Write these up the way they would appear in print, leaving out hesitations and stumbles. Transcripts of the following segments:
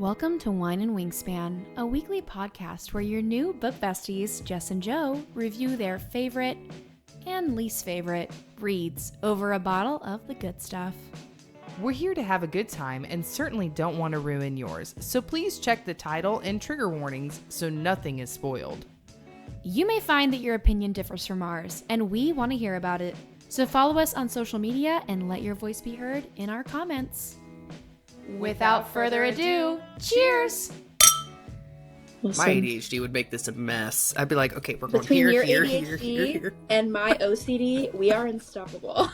Welcome to Wine and Wingspan, a weekly podcast where your new book besties, Jess and Jo, review their favorite and least favorite reads over a bottle of the good stuff. We're here to have a good time and certainly don't want to ruin yours, so please check the title and trigger warnings so nothing is spoiled. You may find that your opinion differs from ours, and we want to hear about it. So follow us on social media and let your voice be heard in our comments. Without further ado, cheers! Listen, My ADHD would make this a mess. I'd be like, okay, we're going between here, your here, ADHD here, here. and my OCD, we are unstoppable.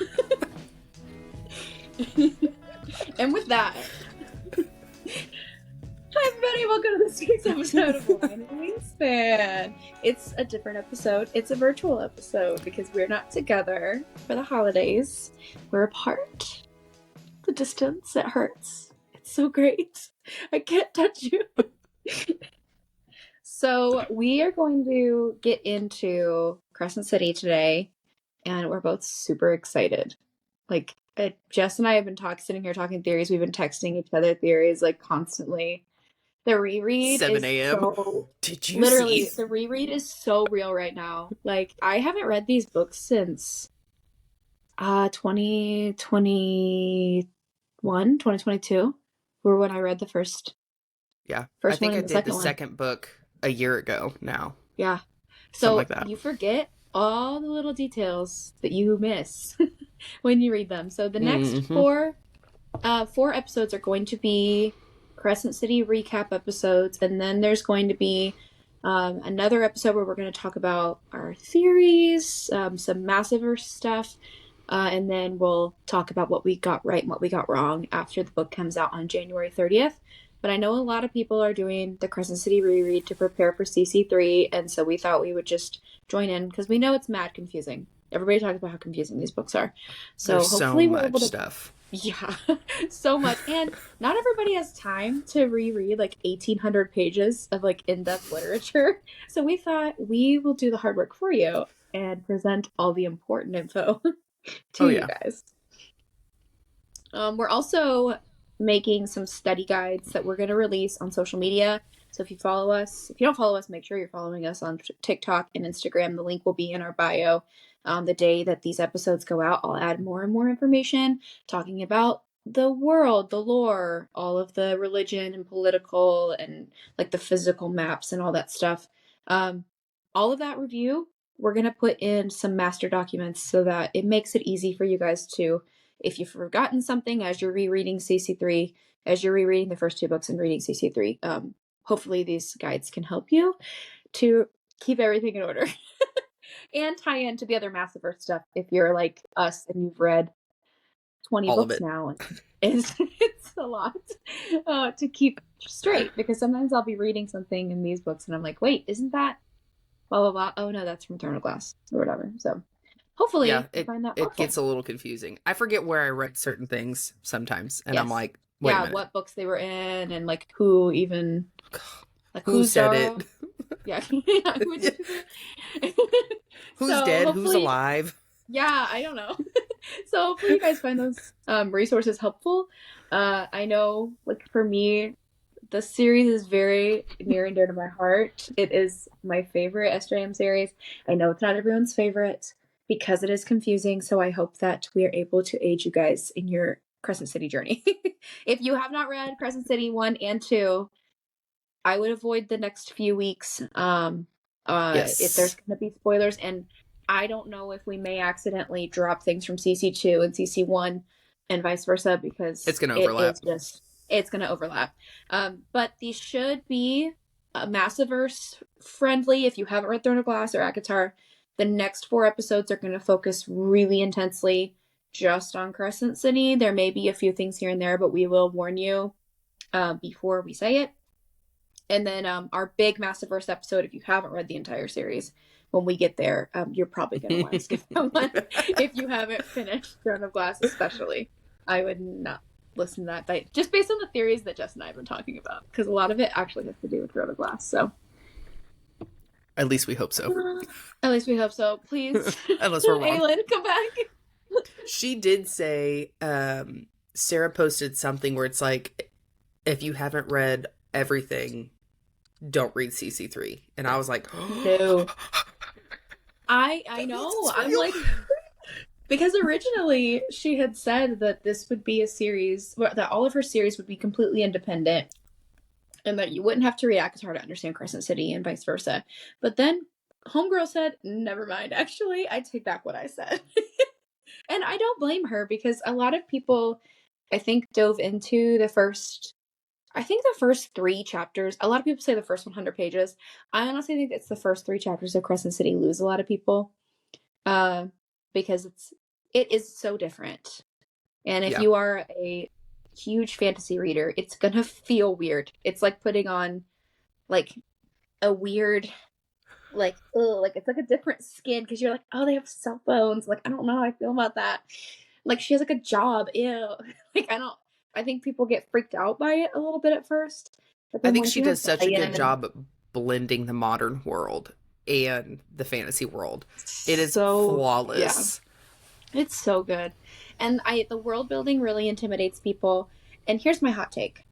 And with that, hi everybody, welcome to this week's episode of Wine and Wingspan. It's a different episode. It's a virtual episode because we're not together for the holidays. We're apart. The distance, it hurts. It's so great. I can't touch you. So we are going to get into Crescent City today, and we're both super excited. Like, Jess and I have been sitting here talking theories. We've been texting each other theories like constantly. The reread 7 is a.m. so, Did you literally, see? the reread is so real right now. Like, I haven't read these books since 2022 were when I read the first Yeah. First I think one I and the did second the one. second book a year ago now. Yeah. Something So like that. you forget all the little details that you miss when you read them. So the next Mhm. four episodes are going to be Crescent City recap episodes, and then there's going to be another episode where we're going to talk about our theories, some Massiverse stuff, and then we'll talk about what we got right and what we got wrong after the book comes out on January 30th. But I know a lot of people are doing the Crescent City reread to prepare for CC3, and so we thought we would just join in because we know it's mad confusing. Everybody talks about how confusing these books are. So There's hopefully so we're able much to... stuff. Yeah, so much. And not everybody has time to reread like 1,800 pages of like in-depth literature. So we thought we will do the hard work for you and present all the important info to you guys. We're also making some study guides that we're going to release on social media. So if you follow us, if you don't follow us, make sure you're following us on TikTok and Instagram. The link will be in our bio. The day that these episodes go out, I'll add more and more information talking about the world, the lore, all of the religion and political and like the physical maps and all that stuff. All of that review, we're going to put in some master documents so that it makes it easy for you guys to, if you've forgotten something as you're rereading CC3, as you're rereading the first two books and reading CC3, hopefully these guides can help you to keep everything in order. And tie into the other Massiverse stuff if you're like us and you've read 20 All of books it. now. It's a lot to keep straight because sometimes I'll be reading something in these books and I'm like, wait, isn't that blah, blah, blah? Oh, no, that's from Throne of Glass or whatever. So hopefully Yeah, you find that it helpful. gets a little confusing. I forget where I read certain things sometimes, and I'm like, wait a minute. What books they were in and like who even... Like Who said Zara? it? Yeah. Who's So dead? Who's hopefully- alive? Yeah, I don't know. So hopefully you guys find those resources helpful. I know, like for me, the series is very near and dear to my heart. It is my favorite SJM series. I know it's not everyone's favorite because it is confusing, so I hope that we are able to aid you guys in your Crescent City journey. If you have not read Crescent City 1 and 2, I would avoid the next few weeks. Yes. If there's going to be spoilers, and I don't know if we may accidentally drop things from CC2 and CC1 and vice versa because It's going to overlap. It's going to overlap. But these should be Massiverse friendly. If you haven't read Throne of Glass or ACOTAR, the next 4 episodes are going to focus really intensely just on Crescent City. There may be a few things here and there, but we will warn you before we say it. And then our big Massiverse episode, if you haven't read the entire series, when we get there, you're probably going to want to skip that one if you haven't finished Throne of Glass especially. I would not listen to that, but just based on the theories that Jess and I have been talking about, because a lot of it actually has to do with Throne of Glass. So At least we hope so. At least we hope so. Please, Unless we're wrong. Aylin, come back. She did say, Sarah posted something where it's like, if you haven't read everything, don't read CC3. And I was like, no. I know. I'm like, because originally she had said that this would be a series, that all of her series would be completely independent and that you wouldn't have to read ACOTAR to understand Crescent City and vice versa. But then Homegirl said, never mind. Actually, I take back what I said. And I don't blame her, because a lot of people, I think, dove into the first 3 chapters. A lot of people say the first 100 pages. I honestly think it's the first 3 chapters of Crescent City lose a lot of people. Because it is so different. And if you are a huge fantasy reader, it's gonna feel weird. It's like putting on like a weird, like, oh, like it's like a different skin, because you're like, oh, they have cell phones. Like, I don't know how I feel about that. Like, she has like a job. Ew. Like, I think people get freaked out by it a little bit at first. But then I think she does such a good job at blending the modern world and the fantasy world. It is so flawless. Yeah. It's so good. And the world building really intimidates people. And here's my hot take.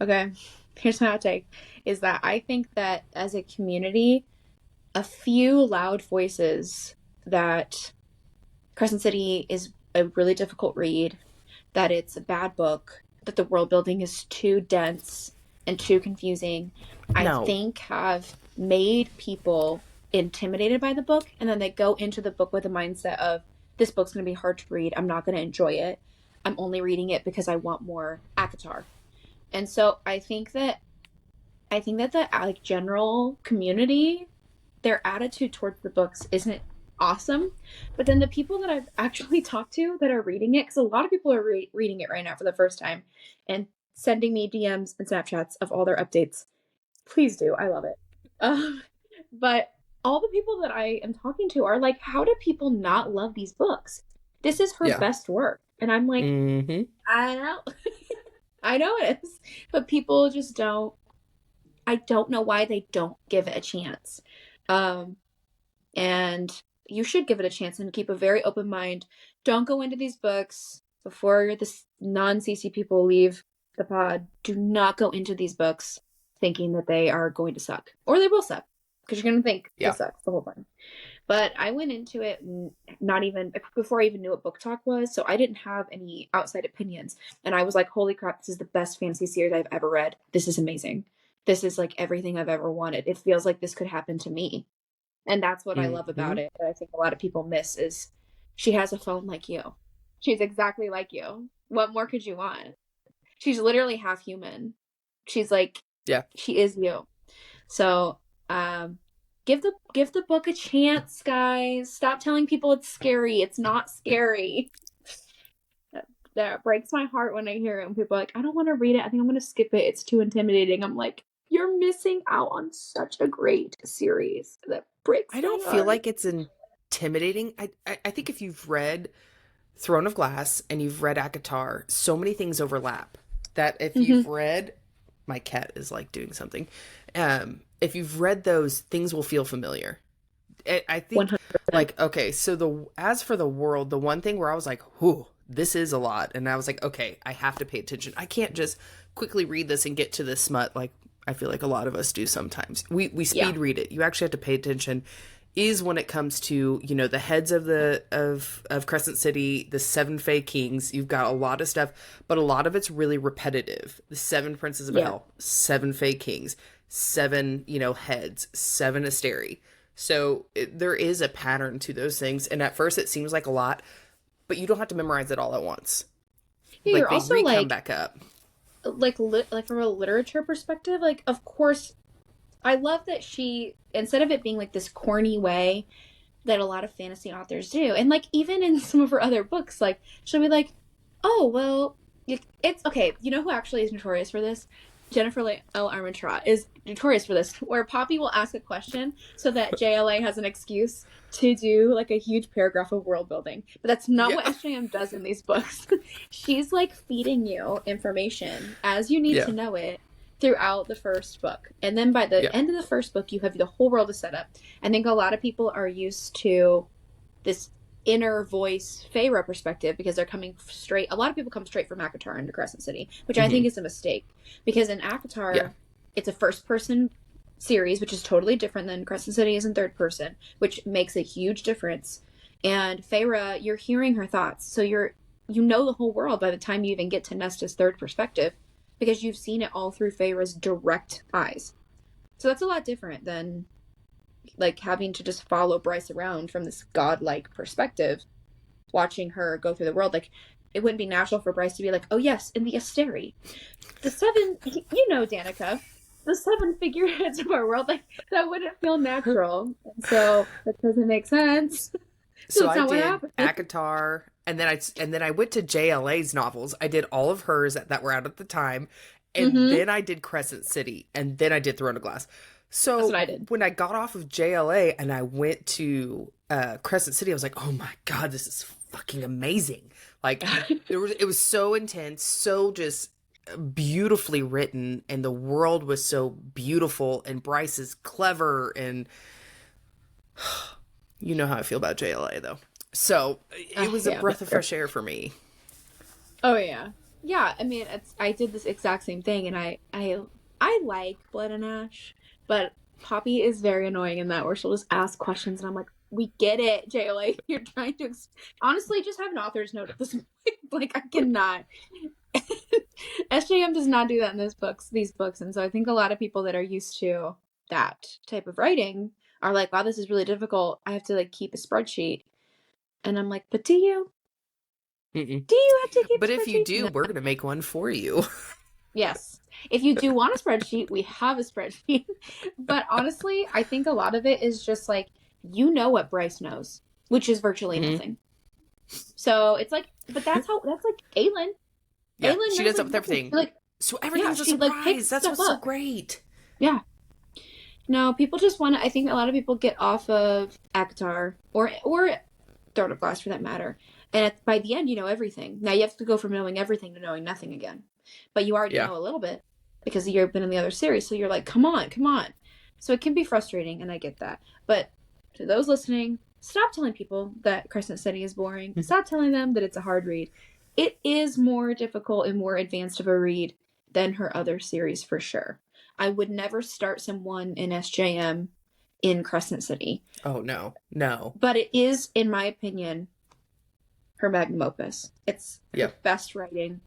Okay? Here's my hot take. Is that I think that as a community, a few loud voices that Crescent City is a really difficult read, that it's a bad book, that the world building is too dense and too confusing, I think have made people intimidated by the book, and then they go into the book with a mindset of, this book's going to be hard to read, I'm not going to enjoy it, I'm only reading it because I want more ACOTAR. And so I think that the like general community, their attitude towards the books isn't awesome. But then the people that I've actually talked to that are reading it, because a lot of people are reading it right now for the first time and sending me DMs and Snapchats of all their updates. Please do. I love it. But all the people that I am talking to are like, how do people not love these books? This is her best work. And I'm like, I know. I know it is. But people just don't. I don't know why they don't give it a chance. And you should give it a chance and keep a very open mind. Don't go into these books before the non-CC people leave the pod. Do not go into these books thinking that they are going to suck. Or they will suck. Because you're going to think it sucks the whole time. But I went into it not even before I even knew what book talk was. So I didn't have any outside opinions. And I was like, holy crap, this is the best fantasy series I've ever read. This is amazing. This is like everything I've ever wanted. It feels like this could happen to me. And that's what I love about it. That I think a lot of people miss is she has a phone like you. She's exactly like you. What more could you want? She's literally half human. She's like, she is you. So, give the book a chance, guys. Stop telling people it's scary. It's not scary. That breaks my heart when I hear it. And people are like, I don't want to read it. I think I'm going to skip it. It's too intimidating. I'm like, you're missing out on such a great series. That breaks my heart. I don't feel like it's intimidating. I think if you've read Throne of Glass and you've read ACOTAR, so many things overlap that if you've read, my cat is like doing something. If you've read those, things will feel familiar. I think 100%. Like, okay, so as for the world, the one thing where I was like, whew, this is a lot. And I was like, okay, I have to pay attention. I can't just quickly read this and get to the smut like I feel like a lot of us do sometimes. We speed read it. You actually have to pay attention. Is when it comes to, you know, the heads of of Crescent City, the 7 Fae Kings. You've got a lot of stuff, but a lot of it's really repetitive. The 7 Princes of Hell, 7 Fae Kings, 7, you know, heads, 7 Asteri. So there is a pattern to those things, and at first it seems like a lot, but you don't have to memorize it all at once. Yeah, like you're also come like back up. Like from a literature perspective, like of course, I love that she, instead of it being like this corny way that a lot of fantasy authors do, and like even in some of her other books, like she'll be like, oh well, it's okay. You know who actually is notorious for this? Jennifer L. Armentrout is notorious for this, where Poppy will ask a question so that JLA has an excuse to do like a huge paragraph of world building. But that's not what SJM does in these books. She's like feeding you information as you need to know it throughout the first book. And then by the end of the first book, you have the whole world is set up. I think a lot of people are used to this inner voice Feyre perspective because they're coming straight. A lot of people come straight from ACOTAR into Crescent City, which I think is a mistake, because in ACOTAR It's a first person series, which is totally different than Crescent City is in third person, which makes a huge difference. And Feyre, you're hearing her thoughts, so you know the whole world by the time you even get to Nesta's third perspective, because you've seen it all through Feyre's direct eyes. So that's a lot different than like having to just follow Bryce around from this godlike perspective, watching her go through the world. Like, it wouldn't be natural for Bryce to be like, oh yes, in the Asteri, the seven, Danica, the seven figureheads of our world. Like, that wouldn't feel natural. And so that doesn't make sense. So that's I not what did happened. ACOTAR, and then I went to JLA's novels. I did all of hers that were out at the time, and then I did Crescent City, and then I did Throne of Glass. So That's what I did. When I got off of JLA and I went to Crescent City, I was like, oh my God, this is fucking amazing. Like, it was so intense, so just beautifully written, and the world was so beautiful, and Bryce is clever, and you know how I feel about JLA though. So it was a breath of fresh air for me. Oh yeah. Yeah, I mean, I did this exact same thing, and I like Blood and Ash, but Poppy is very annoying in that, where she'll just ask questions, and I'm like, we get it, JLA. You're trying to honestly just have an author's note at this point. Like, I cannot. SJM does not do that in these books, and so I think a lot of people that are used to that type of writing are like, wow, this is really difficult. I have to like keep a spreadsheet, and I'm like, but do you? Mm-mm. Do you have to keep? But a if you spreadsheet? do, No. we're gonna make one for you. Yes. If you do want a spreadsheet, we have a spreadsheet. But honestly, I think a lot of it is just like, you know what Bryce knows, which is virtually nothing. So it's like, but that's like Aelin. Yeah, Aelin she knows, does up with everything. Like, so everything's a she, surprise. like, picks That's stuff what's so up. great. Yeah. No, people just want to, I think a lot of people get off of ACOTAR or Throne of Glass for that matter. And by the end, you know everything. Now you have to go from knowing everything to knowing nothing again. But you already know a little bit because you've been in the other series. So you're like, come on. So it can be frustrating, and I get that. But to those listening, stop telling people that Crescent City is boring. Stop telling them that it's a hard read. It is more difficult and more advanced of a read than her other series for sure. I would never start someone in SJM in Crescent City. Oh, no. But it is, in my opinion, her magnum opus. It's her best writing.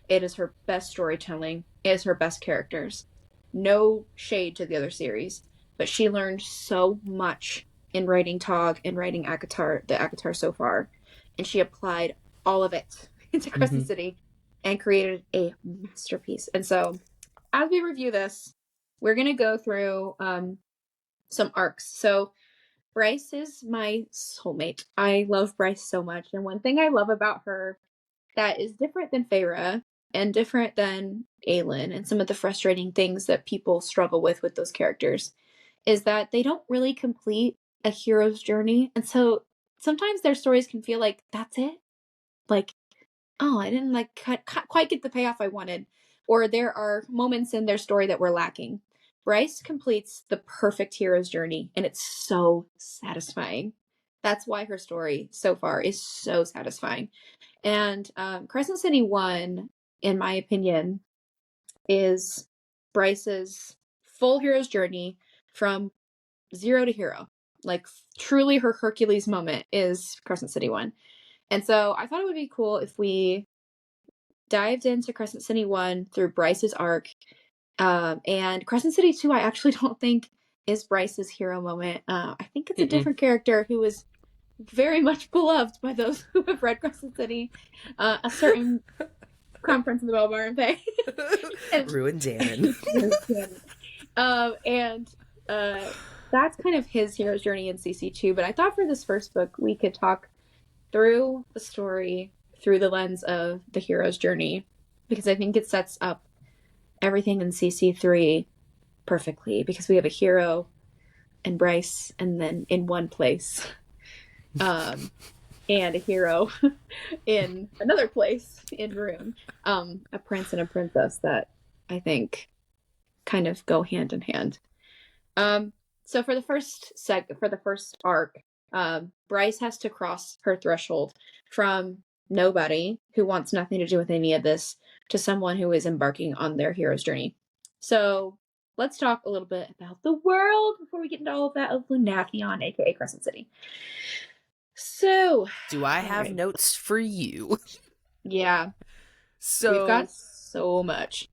It is her best storytelling. It is her best characters. No shade to the other series, but she learned so much in writing Tog and writing ACOTAR, the ACOTAR so far, and she applied all of it into Crescent City and created a masterpiece. And so, as we review this, we're going to go through some arcs. So Bryce is my soulmate. I love Bryce so much. And one thing I love about her that is different than Feyre and different than Aelin and some of the frustrating things that people struggle with those characters is that they don't really complete a hero's journey. And so sometimes their stories can feel like, that's it? Like, oh, I didn't like quite get the payoff I wanted. Or there are moments in their story that were lacking. Bryce completes the perfect hero's journey, and it's so satisfying. That's why her story so far is so satisfying. And Crescent City 1, in my opinion, is Bryce's full hero's journey from zero to hero. Like, truly her Hercules moment is Crescent City 1. And so I thought it would be cool if we dived into Crescent City 1 through Bryce's arc. And Crescent City 2, I actually don't think is Bryce's hero moment. I think it's a different character who is very much beloved by those who have read Crescent City. A certain Crown Prince of the Belbar Bay. Ruin Danon. And that's kind of his hero's journey in CC2. But I thought for this first book, we could talk through the story through the lens of the hero's journey, because I think it sets up everything in CC3 perfectly, because we have a hero and Bryce, and then in one place, and a hero in another place in Rune, a prince and a princess that I think kind of go hand in hand. So for the first arc, Bryce has to cross her threshold from nobody who wants nothing to do with any of this to someone who is embarking on their hero's journey. So let's talk a little bit about the world before we get into all of that of Lunathion, aka Crescent City. So, Do I have right. notes for you? Yeah, So we've got so much.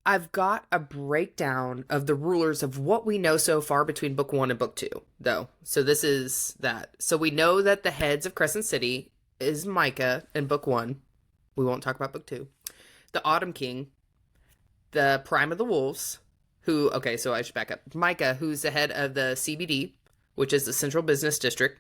I've got a breakdown of the rulers of what we know so far between book 1 and book 2, though. So this is that. So we know that the heads of Crescent City is Micah in book 1. We won't talk about book 2. The Autumn King, the Prime of the Wolves, who, okay, so I should back up. Micah, who's the head of the CBD, which is the Central Business District.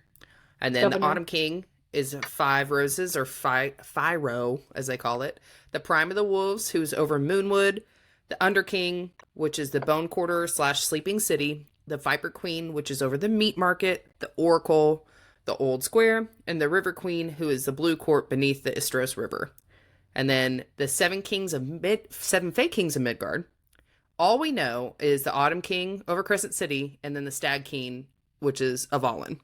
And then Governor. the Autumn King is Five Roses, or Fyro, as they call it. The Prime of the Wolves, who's over Moonwood. The Underking, which is the Bone Quarter / Sleeping City. The Viper Queen, which is over the Meat Market. The Oracle, the Old Square. And the River Queen, who is the Blue Court beneath the Istros River. And then the Seven Fey Kings of Midgard. All we know is the Autumn King over Crescent City, and then the Stag King, which is Avalon.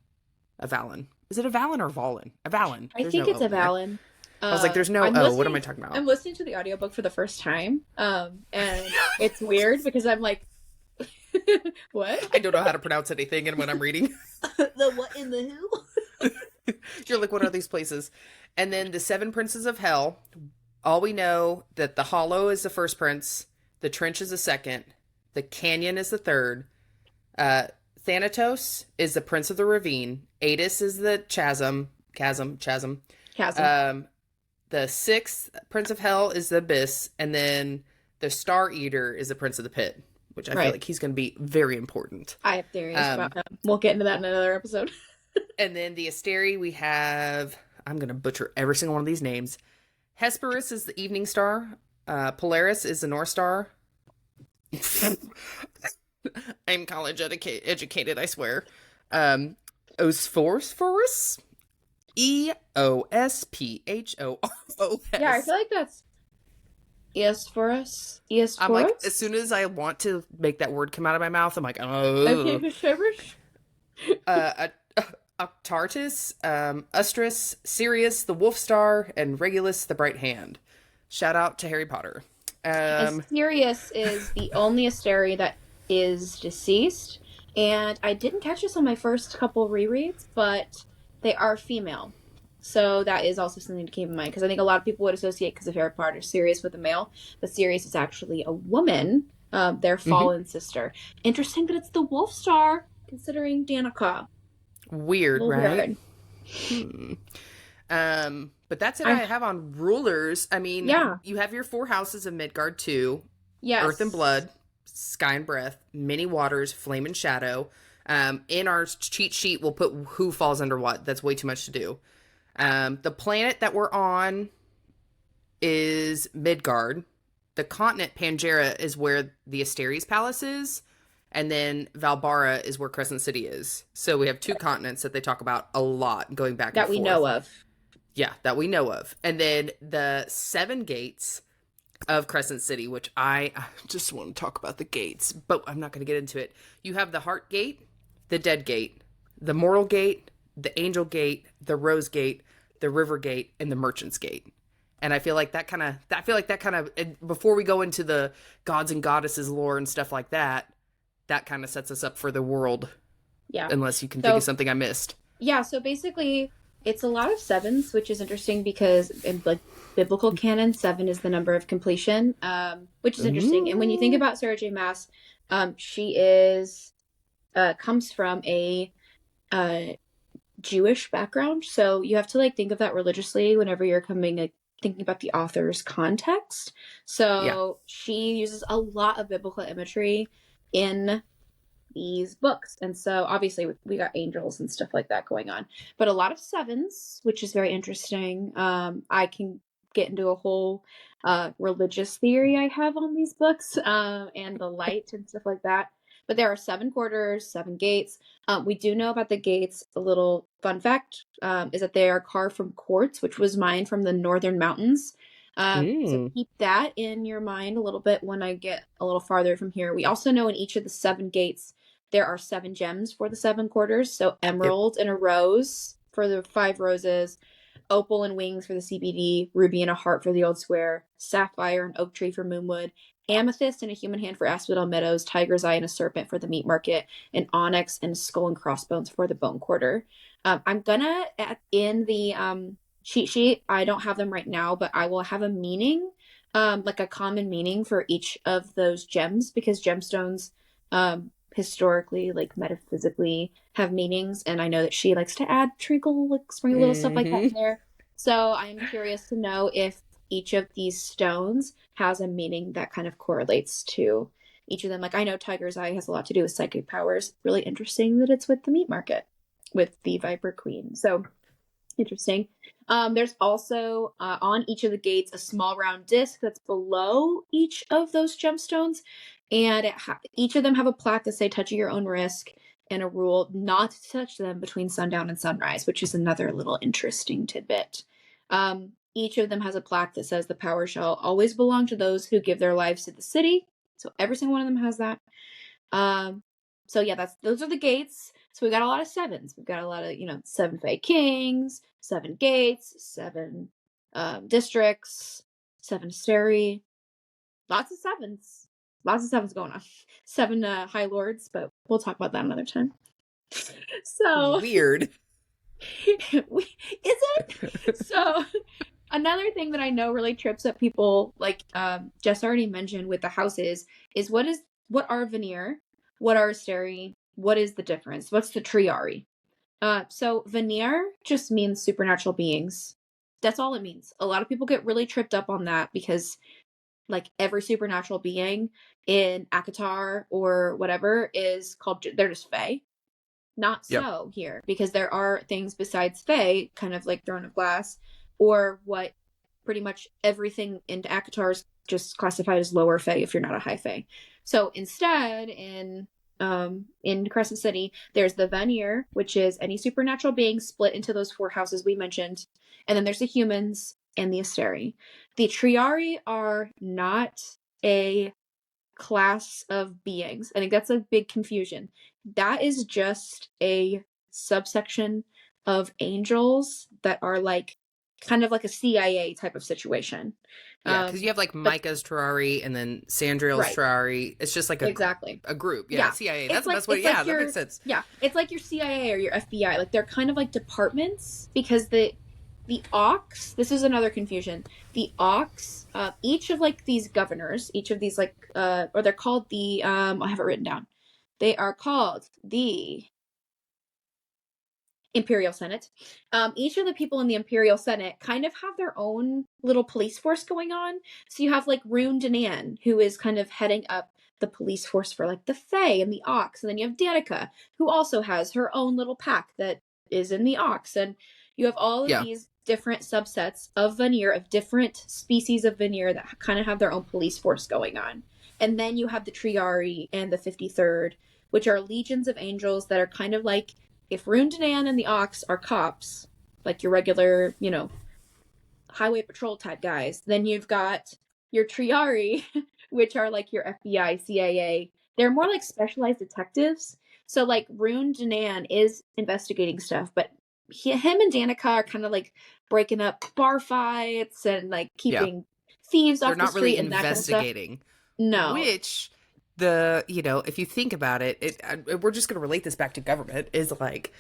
Is it Avalon or Valen? Avalon. I think it's Avalon. I was like, there's no O. What am I talking about? I'm listening to the audiobook for the first time. And it's weird because I'm like, what? I don't know how to pronounce anything and when I'm reading. The what in the who? You're like, what are these places? And then the Seven Princes of Hell. All we know that the Hollow is the first prince. The Trench is the second. The Canyon is the third. Thanatos is the Prince of the Ravine. Adis is the Chasm. The sixth Prince of Hell is the Abyss. And then the Star Eater is the Prince of the Pit, which I feel like he's going to be very important. I have theories about him. We'll get into that in another episode. And then the Asteri, we have, I'm going to butcher every single one of these names. Hesperus is the Evening Star. Polaris is the North Star. I'm college educated, I swear. Osphorus? Eosphoros. Yeah, I feel like that's Eosporus. I'm like, as soon as I want to make that word come out of my mouth, I'm like, oh. Octartus, Ustris, Sirius, the Wolf Star, and Regulus, the Bright Hand. Shout out to Harry Potter. Sirius is the only Asteri that is deceased, and I didn't catch this on my first couple rereads, but they are female. So that is also something to keep in mind, because I think a lot of people would associate, because of Harry Potter, Sirius with a male, but Sirius is actually a woman, their fallen sister. Interesting that it's the Wolf Star, considering Danica. Weird, right? But that's it I have on rulers. I mean, you have your 4 houses of Midgard too. Yes. Earth and Blood, Sky and Breath, Many Waters, Flame and Shadow. In our cheat sheet, we'll put who falls under what. That's way too much to do. The planet that we're on is Midgard. The continent Pangera is where the Asteri's palace is. And then Valbara is where Crescent City is. So we have 2 continents that they talk about a lot going back and forth. That we know of. Yeah, that we know of. And then the 7 gates of Crescent City, which I just want to talk about the gates, but I'm not going to get into it. You have the Heart Gate, the Dead Gate, the Mortal Gate, the Angel Gate, the Rose Gate, the River Gate, and the Merchant's Gate. And I feel like that kind of, before we go into the gods and goddesses lore and stuff like that kind of sets us up for the world. Yeah. Unless you can think of something I missed. Yeah, so basically it's a lot of 7s, which is interesting because in like biblical canon, 7 is the number of completion, which is interesting. And when you think about Sarah J. Maas, she is comes from a Jewish background, so you have to like think of that religiously whenever you're thinking about the author's context. So she uses a lot of biblical imagery in these books, and so obviously we got angels and stuff like that going on, but a lot of 7s, which is very interesting. I can get into a whole religious theory I have on these books, and the light and stuff like that. But there are 7 quarters, 7 gates. We do know about the gates. A little fun fact is that they are carved from quartz, which was mined from the northern mountains. So keep that in your mind a little bit when I get a little farther from here. We also know in each of the 7 gates, there are 7 gems for the 7 quarters. So emerald and a rose for the 5 roses, opal and wings for the CBD, ruby and a heart for the old square, sapphire and oak tree for Moonwood, amethyst in a human hand for asphodel meadows, tiger's eye and a serpent for the meat market, and onyx and skull and crossbones for the bone quarter. I'm gonna in the cheat sheet, I don't have them right now, but I will have a meaning, like a common meaning for each of those gems, because gemstones historically, like metaphysically, have meanings, and I know that she likes to add trinkle, like sprinkle little stuff like that in there. So I'm curious to know if each of these stones has a meaning that kind of correlates to each of them. Like I know tiger's eye has a lot to do with psychic powers. Really interesting that it's with the meat market, with the Viper Queen. So interesting. There's also on each of the gates a small round disc that's below each of those gemstones, and each of them have a plaque that say "touch at your own risk" and a rule not to touch them between sundown and sunrise, which is another little interesting tidbit. Each of them has a plaque that says the power shall always belong to those who give their lives to the city. So every single one of them has that. So yeah, those are the gates. So we got a lot of sevens. We've got a lot of, 7 Fae Kings, 7 gates, 7 districts, 7 Steri. Lots of sevens. Lots of sevens going on. 7 High Lords, but we'll talk about that another time. So weird. Is it? So another thing that I know really trips up people, like Jess already mentioned with the houses, is what are veneer? What are Asteri? What is the difference? What's the triari? So veneer just means supernatural beings. That's all it means. A lot of people get really tripped up on that because like every supernatural being in ACOTAR or whatever is called, they're just Fae. Not so here, because there are things besides Fae, kind of like Throne of Glass, or what pretty much everything in ACOTAR is just classified as lower Fae if you're not a high Fae. So instead, in Crescent City, there's the Vanir, which is any supernatural being split into those 4 houses we mentioned, and then there's the humans and the Asteri. The Triari are not a class of beings. I think that's a big confusion. That is just a subsection of angels that are like kind of like a CIA type of situation. Yeah, because you have like Micah's Terrari and then Sandriel's Terrari. It's just like a group. Yeah, CIA. That's the best way. Yeah, that makes sense. Yeah, it's like your CIA or your FBI. Like they're kind of like departments, because the Ox, this is another confusion. The Ox, each of like these governors, each of these like, or they're called the, I have it written down. They are called the Imperial Senate. Each of the people in the Imperial Senate kind of have their own little police force going on. So you have like Rune Danan, who is kind of heading up the police force for like the Fae and the Ox. And then you have Danica, who also has her own little pack that is in the Ox. And you have all of these different subsets of veneer, of different species of veneer that kind of have their own police force going on. And then you have the Triari and the 53rd, which are legions of angels that are kind of like, if Rune Danan and the Ox are cops, like your regular, highway patrol type guys, then you've got your Triari, which are like your FBI, CIA. They're more like specialized detectives. So like Rune Danan is investigating stuff, but him and Danica are kind of like breaking up bar fights and like keeping thieves off the street. They're not really and investigating. That kind of stuff. No. Which if you think about it, we're just going to relate this back to government, is like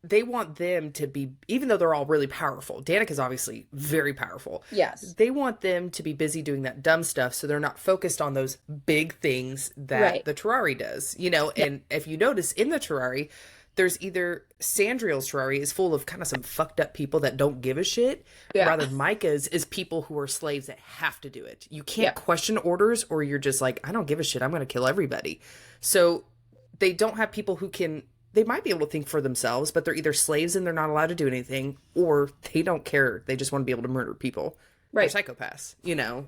they want them to be, even though they're all really powerful, Danica's obviously very powerful. Yes. They want them to be busy doing that dumb stuff so they're not focused on those big things that the Terrari does, and if you notice in the Terrari, there's either Sandriel's Terrari is full of kind of some fucked up people that don't give a shit, rather than Micah's is people who are slaves that have to do it. You can't question orders, or you're just like, I don't give a shit, I'm going to kill everybody. So they don't have people who they might be able to think for themselves, but they're either slaves and they're not allowed to do anything, or they don't care. They just want to be able to murder people. Right. They're psychopaths,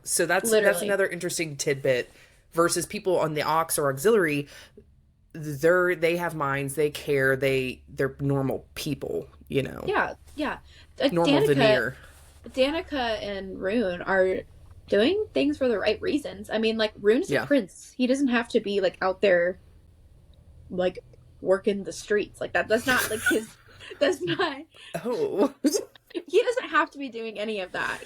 So that's another interesting tidbit versus people on the Ox or Auxiliary. They have minds, they care, they're normal people, Yeah. Like normal veneer. Danica and Rune are doing things for the right reasons. I mean, like, Rune's a prince. He doesn't have to be like out there like working the streets like that. That's not like his. That's not. Oh. He doesn't have to be doing any of that.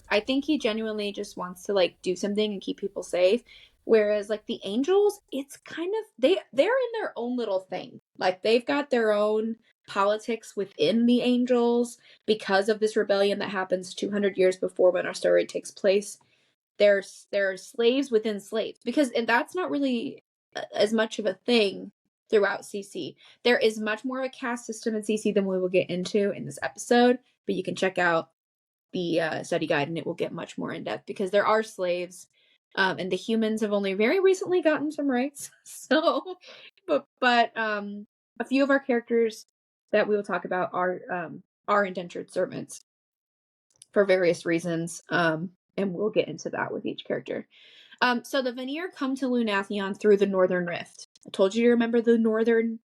I think he genuinely just wants to like do something and keep people safe. Whereas like the angels, it's kind of they're in their own little thing. Like they've got their own politics within the angels because of this rebellion that happens 200 years before when our story takes place. There are slaves within slaves and that's not really as much of a thing throughout CC. There is much more of a caste system in CC than we will get into in this episode, but you can check out the study guide and it will get much more in depth because there are slaves, and the humans have only very recently gotten some rights. So, but a few of our characters that we will talk about are indentured servants for various reasons, and we'll get into that with each character. So the Vanir come to Lunathion through the Northern Rift. I told you to remember the Northern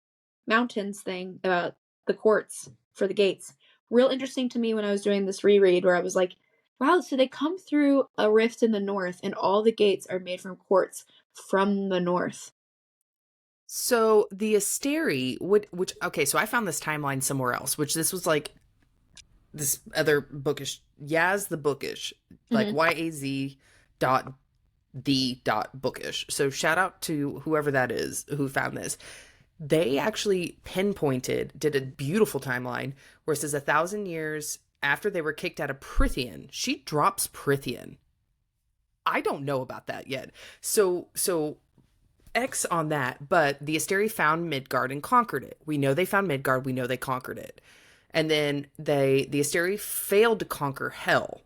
Mountains thing about the quartz for the gates. Real interesting to me when I was doing this reread where I was like, wow, so they come through a rift in the north and all the gates are made from quartz from the north. So the Asteri which okay, so I found this timeline somewhere else, which this was like this other bookish, Yaz the bookish, like YAZ dot the dot bookish. So shout out to whoever that is who found this. They actually did a beautiful timeline where it says 1,000 years after they were kicked out of Prithian. She drops Prithian. I don't know about that yet. So X on that, but the Asteri found Midgard and conquered it. We know they found Midgard. We know they conquered it. And then the Asteri failed to conquer Hell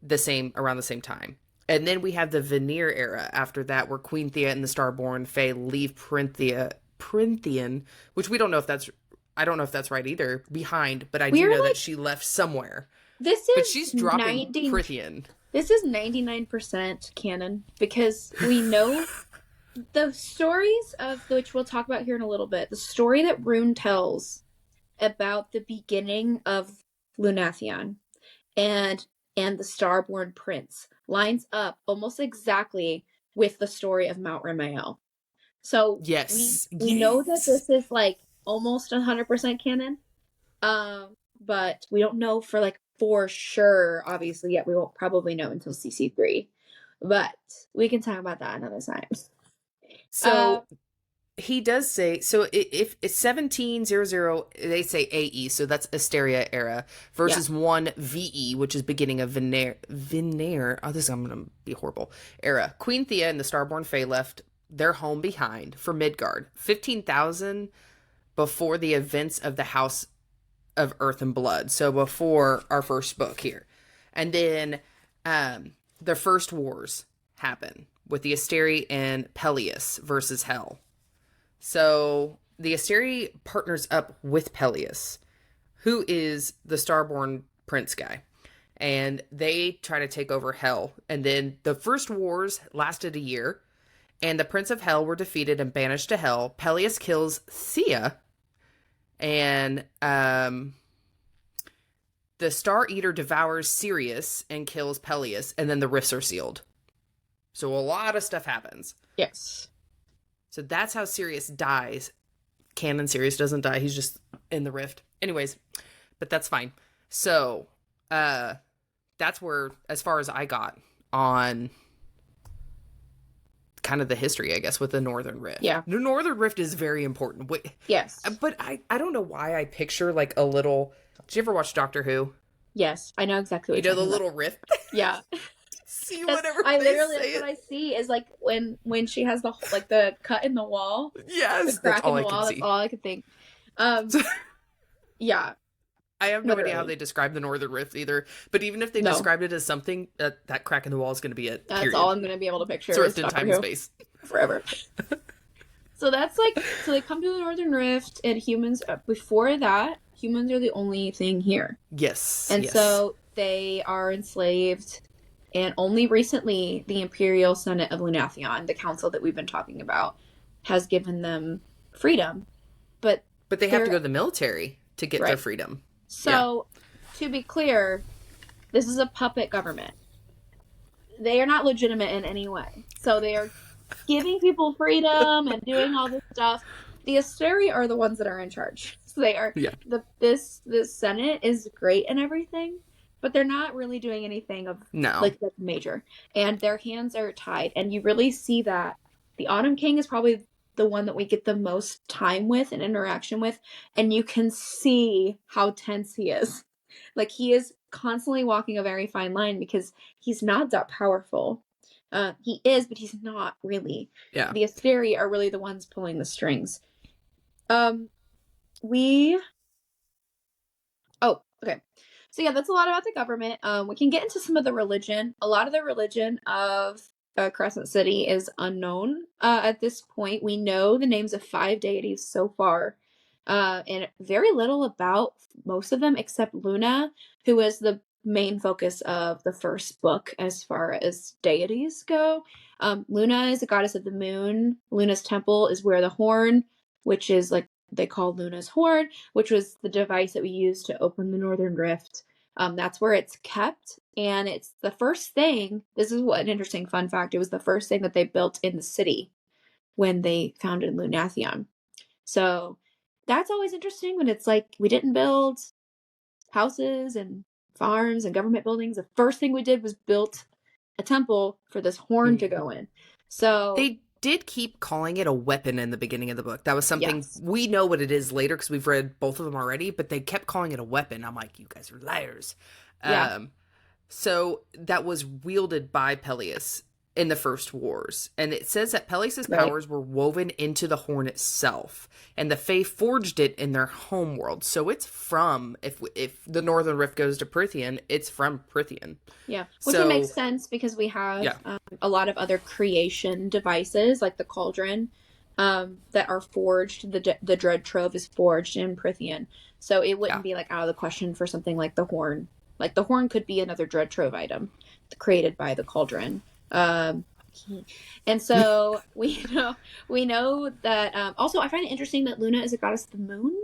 around the same time. And then we have the Vanir era after that, where Queen Thea and the Starborn Fae leave Prynthian, which I don't know if that's right either, behind, but I do know that she left somewhere. But she's dropping Prythian. This is 99% canon, because we know the stories of which we'll talk about here in a little bit. The story that Rune tells about the beginning of Lunathion and the Starborn Prince lines up almost exactly with the story of Mount Remael. So we know that this is like almost 100% canon, but we don't know for sure, obviously, yet. We won't probably know until CC3, but we can talk about that another time. So he does say, so if it's 1700, they say AE, so that's Asteria era, versus 1 VE, which is beginning of Vinair. Oh, this is going to be horrible. Era. Queen Thea and the Starborn Fae left their home behind for Midgard, 15,000 before the events of the House of Earth and Blood, so before our first book here. And then the first wars happen with the Asteri and Peleus versus Hel. So the Asteri partners up with Peleus, who is the Starborn Prince guy, and they try to take over Hel. And then the first wars lasted a year, and the Prince of Hel were defeated and banished to Hel. Peleus kills Thea, and the Star Eater devours Sirius and kills Peleus, and then the rifts are sealed. So a lot of stuff happens. Yes. So that's how Sirius dies. Canon Sirius doesn't die. He's just in the rift. Anyways, but that's fine. So that's where, as far as I got on kind of the history, I guess, with the Northern Rift. Yeah. The Northern Rift is very important. Yes. But I don't know why I picture like a little... Did you ever watch Doctor Who? Yes. I know exactly what you you're know, the talking little about. rift? Yeah. See whatever I they literally, say. what I see is like when she has the cut in the wall. Yes, the crack that's all in the I wall. can see. That's all I could think. Yeah. I have no Literally. idea how they describe the Northern Rift either. But even if they described it as something, that crack in the wall is going to be it. That's all I'm going to be able to picture. It's rift in time and space. Forever. So that's so they come to the Northern Rift, and humans, before that, humans are the only thing here. Yes. And so they are enslaved, and only recently the Imperial Senate of Lunathion, the council that we've been talking about, has given them freedom. But they have to go to the military to get their freedom. So, to be clear, this is a puppet government. They are not legitimate in any way. So they are giving people freedom and doing all this stuff. The Asteri are the ones that are in charge. They are Yeah. this Senate is great and everything, but they're not really doing anything of No. like major, and their hands are tied, and you really see that the Autumn King is probably the one that we get the most time with and interaction with, and you can see how tense he is. Like, he is constantly walking a very fine line because he's not that powerful. He is, but he's not really. Yeah. The Asteri are really the ones pulling the strings. We Oh, okay. So yeah, that's a lot about the government. We can get into some of the religion. A lot of the religion of Crescent City is unknown at this point. We know the names of 5 deities so far, and very little about most of them except Luna, who is the main focus of the first book as far as deities go. Luna is a goddess of the moon. Luna's temple is where the horn, which is like they call Luna's horn, which was the device that we used to open the Northern Rift. That's where it's kept, and it's the first thing. This is what an interesting fun fact. It was the first thing that they built in the city when they founded Lunathion. So that's always interesting when it's like we didn't build houses and farms and government buildings. The first thing we did was built a temple for this horn to go in. So they did keep calling it a weapon in the beginning of the book. That was something yes. we know what it is later because we've read both of them already, but they kept calling it a weapon. I'm like, you guys are liars. Yeah. So that was wielded by Peleus in the first wars. And it says that Peleus's powers were woven into the horn itself, and the Fae forged it in their homeworld. So it's from, if the Northern Rift goes to Prythian, it's from Prythian. Yeah, which would make sense because we have a lot of other creation devices like the cauldron that are forged. The Dread Trove is forged in Prythian, so it wouldn't be like out of the question for something like the horn. Like the horn could be another Dread Trove item created by the cauldron. And so we know that also I find it interesting that Luna is a goddess of the moon,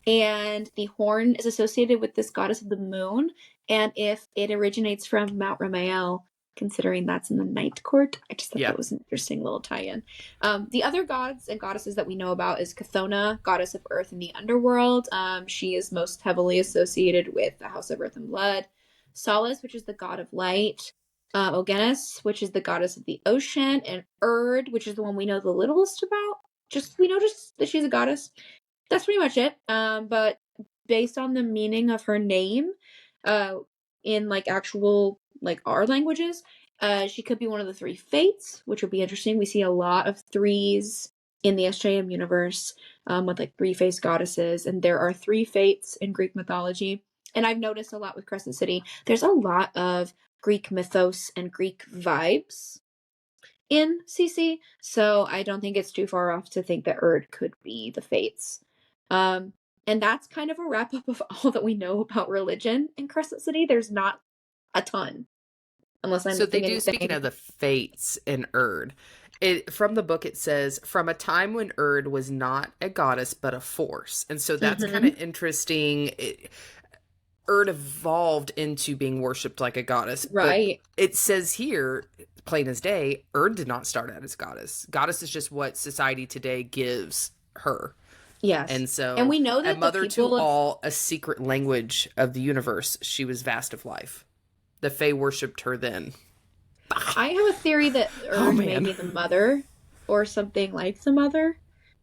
and the horn is associated with this goddess of the moon. And if it originates from Mount Ramael, considering that's in the Night Court, I just thought that was an interesting little tie-in. The other gods and goddesses that we know about is Chthona, goddess of earth and the underworld. She is most heavily associated with the House of Earth and Blood. Solace, which is the god of light. Ogenes, which is the goddess of the ocean, and Erd, which is the one we know the littlest about. We know that she's a goddess. That's pretty much it. But based on the meaning of her name, in like actual like our languages, she could be one of the 3 fates, which would be interesting. We see a lot of 3s in the SJM universe, with like 3-faced goddesses, and there are 3 fates in Greek mythology. And I've noticed a lot with Crescent City. There's a lot of Greek mythos and Greek vibes in CC, so I don't think it's too far off to think that Erd could be the Fates. And that's kind of a wrap up of all that we know about religion in Crescent City. There's not a ton, unless I'm. So they do. Speaking of the Fates in Erd, from the book it says from a time when Erd was not a goddess but a force, and so that's kind of interesting. Erd evolved into being worshipped like a goddess. Right. But it says here, plain as day, Erd did not start out as goddess. Goddess is just what society today gives her. Yes. And we know that a mother to all, a secret language of the universe, she was vast of life. The Fae worshipped her then. I have a theory that Erd may be the mother or something like the mother.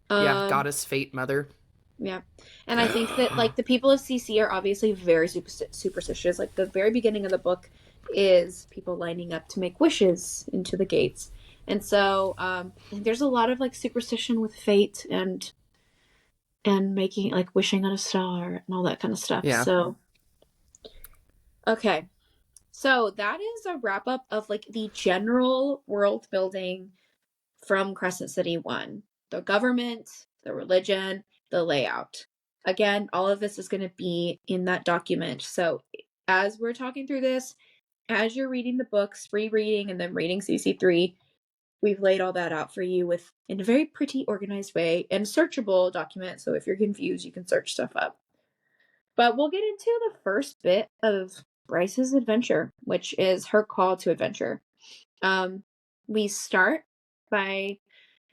Goddess Fate mother. Yeah. And I think that like the people of CC are obviously very superstitious. Like the very beginning of the book is people lining up to make wishes into the gates. And so there's a lot of like superstition with fate and making like wishing on a star and all that kind of stuff. Yeah. So okay. So that is a wrap up of like the general world building from Crescent City 1. The government, the religion, the layout. Again, all of this is going to be in that document. So as we're talking through this, as you're reading the books, rereading and then reading CC3, we've laid all that out for you in a very pretty organized way and searchable document. So if you're confused, you can search stuff up. But we'll get into the first bit of Bryce's adventure, which is her call to adventure. We start by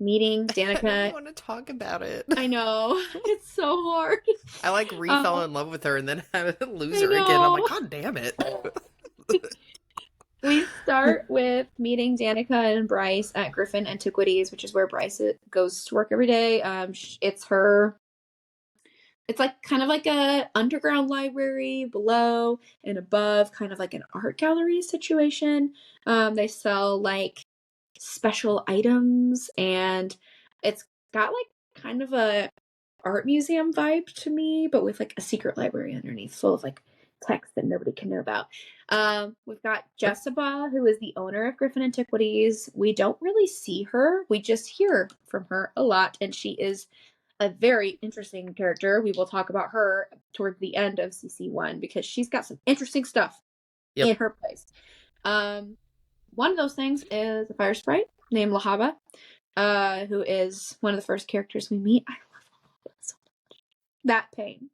meeting I don't Danica. want to talk about it. I know. It's so hard. I like fell in love with her and then I lose I her again. I'm like, know. God damn it. We start with meeting Danica and Bryce at Griffin Antiquities, which is where Bryce goes to work every day. It's like kind of like a underground library below and above, kind of like an art gallery situation. They sell like special items, and it's got like kind of a art museum vibe to me, but with like a secret library underneath full of like text that nobody can know about. We've got Jessica, who is the owner of Griffin Antiquities. We don't really see her, we just hear from her a lot, and she is a very interesting character. We will talk about her towards the end of CC1 because she's got some interesting stuff in her place. One of those things is a fire sprite named Lahaba, who is one of the first characters we meet. I love Lahaba so much. That pain.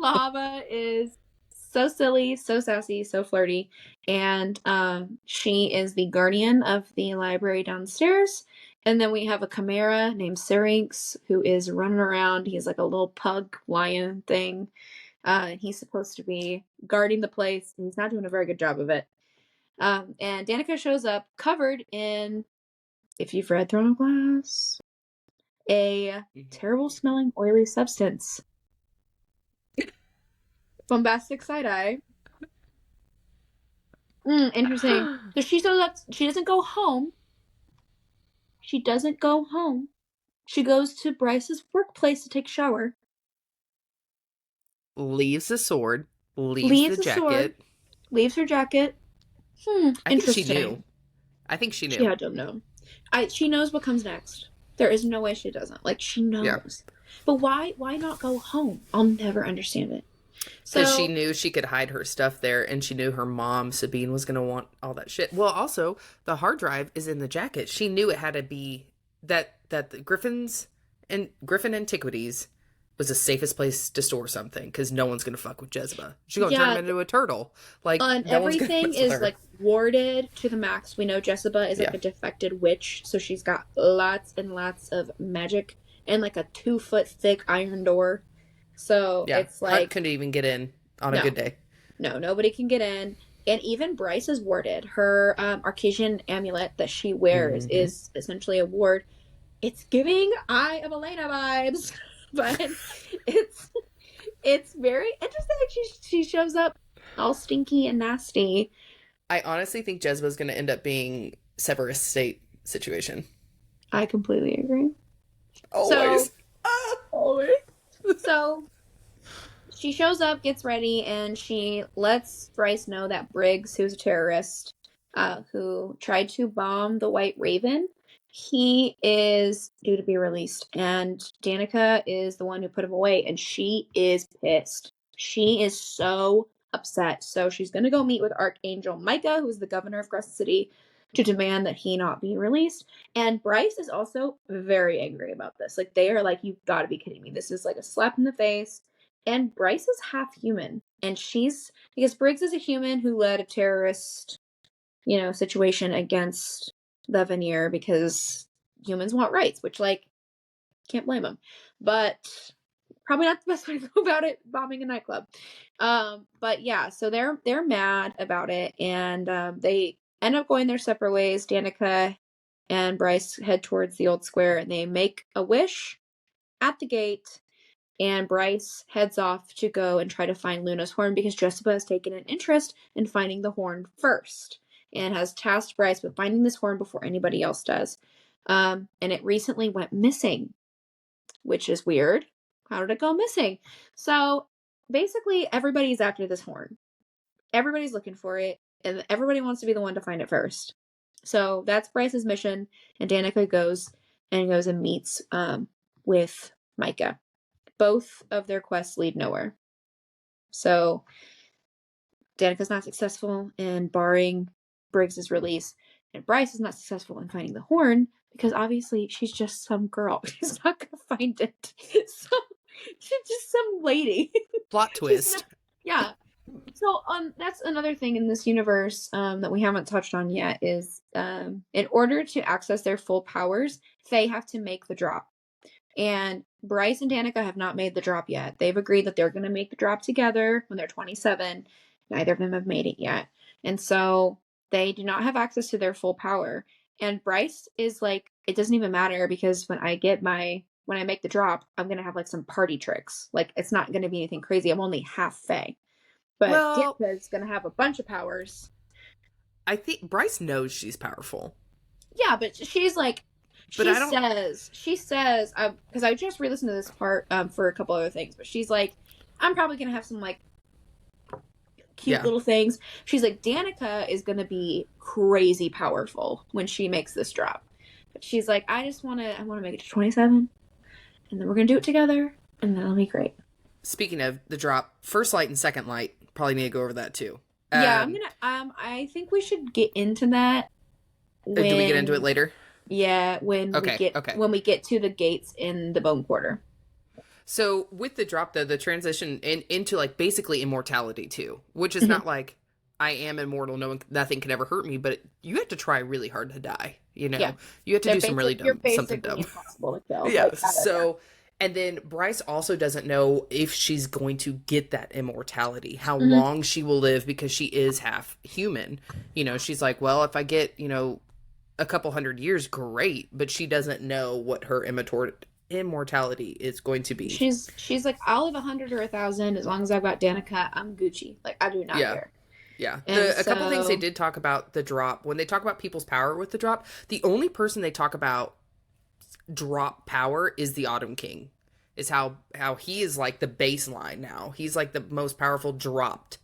Lahaba is so silly, so sassy, so flirty, and she is the guardian of the library downstairs. And then we have a chimera named Syrinx who is running around. He's like a little pug lion thing. And he's supposed to be guarding the place, and he's not doing a very good job of it. And Danica shows up covered in, if you've read Throne of Glass, a terrible smelling oily substance. Bombastic side-eye. Interesting. So she shows up, she doesn't go home. She doesn't go home. She goes to Bryce's workplace to take a shower. Leaves the sword. Leaves the jacket. Sword, leaves her jacket. I think Interesting. she knew. I think she knew. Yeah, I don't know. She knows what comes next. There is no way she doesn't. Like, she knows. Yeah. But why not go home? I'll never understand it. Because she knew she could hide her stuff there, and she knew her mom, Sabine, was going to want all that shit. Well, also, the hard drive is in the jacket. She knew it had to be that the Griffin Antiquities was the safest place to store something, because no one's going to fuck with Jezebel. She's going to turn him into a turtle. Like, and no everything is like warded to the max. We know Jezebel is like a defected witch, so she's got lots and lots of magic and like a 2-foot thick iron door. So it's like Hunt couldn't even get in on a good day. No, nobody can get in. And even Bryce is warded. Her Arcasian amulet that she wears is essentially a ward. It's giving Eye of Elena vibes, but it's very interesting. She shows up all stinky and nasty. I honestly think Jezebel's going to end up being Severus State situation. I completely agree. Always. Always. So she shows up, gets ready, and she lets Bryce know that Briggs, who's a terrorist, who tried to bomb the White Raven, he is due to be released. And Danica is the one who put him away, and she is pissed. She is so upset. So she's going to go meet with Archangel Micah, who's the governor of Crescent City, to demand that he not be released. And Bryce is also very angry about this. Like, they are like, you've got to be kidding me. This is like a slap in the face. And Bryce is half human. And because Briggs is a human who led a terrorist, situation against the Veneer because humans want rights, which, like, can't blame them. But probably not the best way to go about it, bombing a nightclub. But yeah, so they're mad about it, and they end up going their separate ways. Danica and Bryce head towards the old square, and they make a wish at the gate, and Bryce heads off to go and try to find Luna's horn because Jessica has taken an interest in finding the horn first and has tasked Bryce with finding this horn before anybody else does. And it recently went missing, which is weird. How did it go missing? So basically everybody's after this horn. Everybody's looking for it, and everybody wants to be the one to find it first. So that's Bryce's mission, and Danica goes and meets with Micah. Both of their quests lead nowhere. So Danica's not successful in barring Briggs's release, and Bryce is not successful in finding the horn because obviously she's just some girl. She's not going to find it. So she's just some lady. Plot twist. Yeah. So that's another thing in this universe that we haven't touched on yet is in order to access their full powers, Fae have to make the drop. And Bryce and Danica have not made the drop yet. They've agreed that they're going to make the drop together when they're 27. Neither of them have made it yet. And so they do not have access to their full power. And Bryce is like, it doesn't even matter because when I make the drop, I'm going to have like some party tricks. Like it's not going to be anything crazy. I'm only half Fae. But Well, Danica's going to have a bunch of powers. I think Bryce knows she's powerful. Yeah, but she's like, But she says, because I just re-listened to this part for a couple other things, but she's like, I'm probably going to have some like cute little things. She's like, Danica is going to be crazy powerful when she makes this drop. But she's like, I want to make it to 27 and then we're going to do it together and then it'll be great. Speaking of the drop, first light and second light, probably need to go over that too. Yeah, I think we should get into that. Do we get into it later? Yeah, when we get to the gates in the Bone Quarter. So with the drop though, the transition into like basically immortality too, which is not like I am immortal, nothing can ever hurt me, but you have to try really hard to die. You know, you have to do some really dumb, something dumb. Impossible to kill. Yeah. So, and then Bryce also doesn't know if she's going to get that immortality, how long she will live because she is half human. You know, she's like, well, if I get, a couple 100 years, great, but she doesn't know what her immortality is going to be. She's like, I'll live 100 or 1,000 as long as I've got Danica. I'm Gucci. Like I do not care. Yeah. A couple things they did talk about the drop. When they talk about people's power with the drop, the only person they talk about drop power is the Autumn King. Is how he is like the baseline now. He's like the most powerful dropped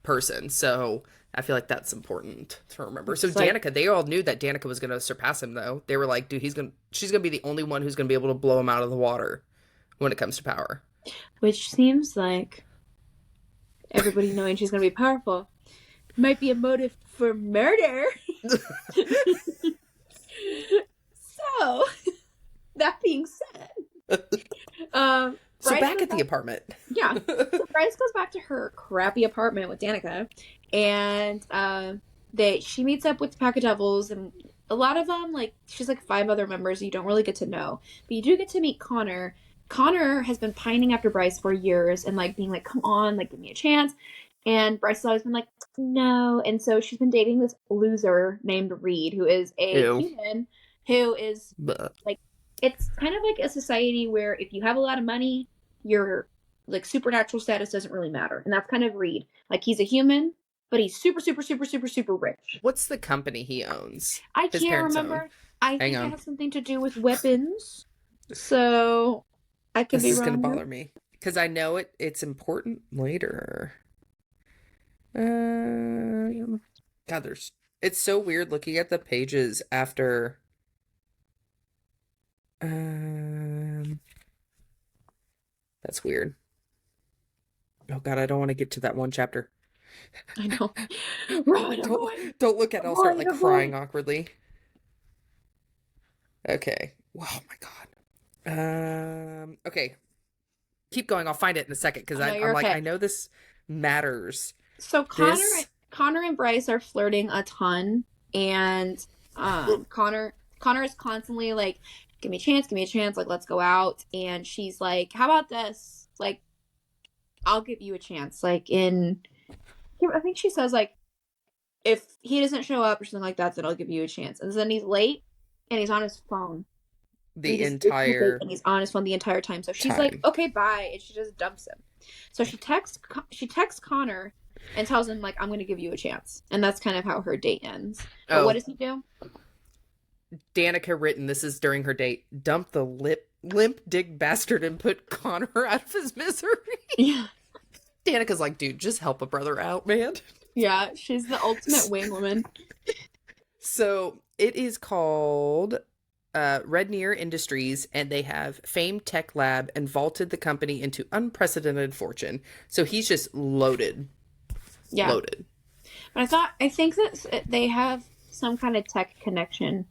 person. So I feel like that's important to remember. So Danica, they all knew that Danica was going to surpass him though. They were like, dude, she's going to be the only one who's going to be able to blow him out of the water when it comes to power. Which seems like everybody knowing she's going to be powerful might be a motive for murder. So, that being said, so back at the apartment. Yeah. So Bryce goes back to her crappy apartment with Danica, and she meets up with the Pack of Devils, and a lot of them, like, she's like 5 other members you don't really get to know. But you do get to meet Connor. Connor has been pining after Bryce for years and, like, being like, come on, like, give me a chance. And Bryce has always been like, no. And so she's been dating this loser named Reed, who is a human who is, like, it's kind of like a society where if you have a lot of money, your, like, supernatural status doesn't really matter. And that's kind of Reed. Like, he's a human, but he's super, super, super, super, super rich. What's the company he owns? I can't remember. I think it has something to do with weapons. So, I could be wrong. This is going to bother me. Because I know it's important later. God, it's so weird looking at the pages after... That's weird. Oh God, I don't want to get to that one chapter. I know. Don't look at it. I'll start like crying awkwardly. Okay. Oh my God. Okay. Keep going. I'll find it in a second because I'm like, I know this matters. So Connor and Bryce are flirting a ton, and Connor is constantly like, give me a chance, like, let's go out. And she's like, how about this? Like, I'll give you a chance. Like, I think she says, like, if he doesn't show up or something like that, then I'll give you a chance. And then he's late, and he's on his phone. And he's on his phone the entire time. So she's like, okay, bye. And she just dumps him. So she texts Connor and tells him, like, I'm going to give you a chance. And that's kind of how her date ends. But what does he do? Danica written, this is during her date, dump the limp dick bastard and put Connor out of his misery. Yeah. Danica's like, dude, just help a brother out, man. Yeah, she's the ultimate wing woman. So it is called Rednear Industries, and they have famed tech lab and vaulted the company into unprecedented fortune. So he's just loaded. Yeah. Loaded. But I think that they have some kind of tech connection,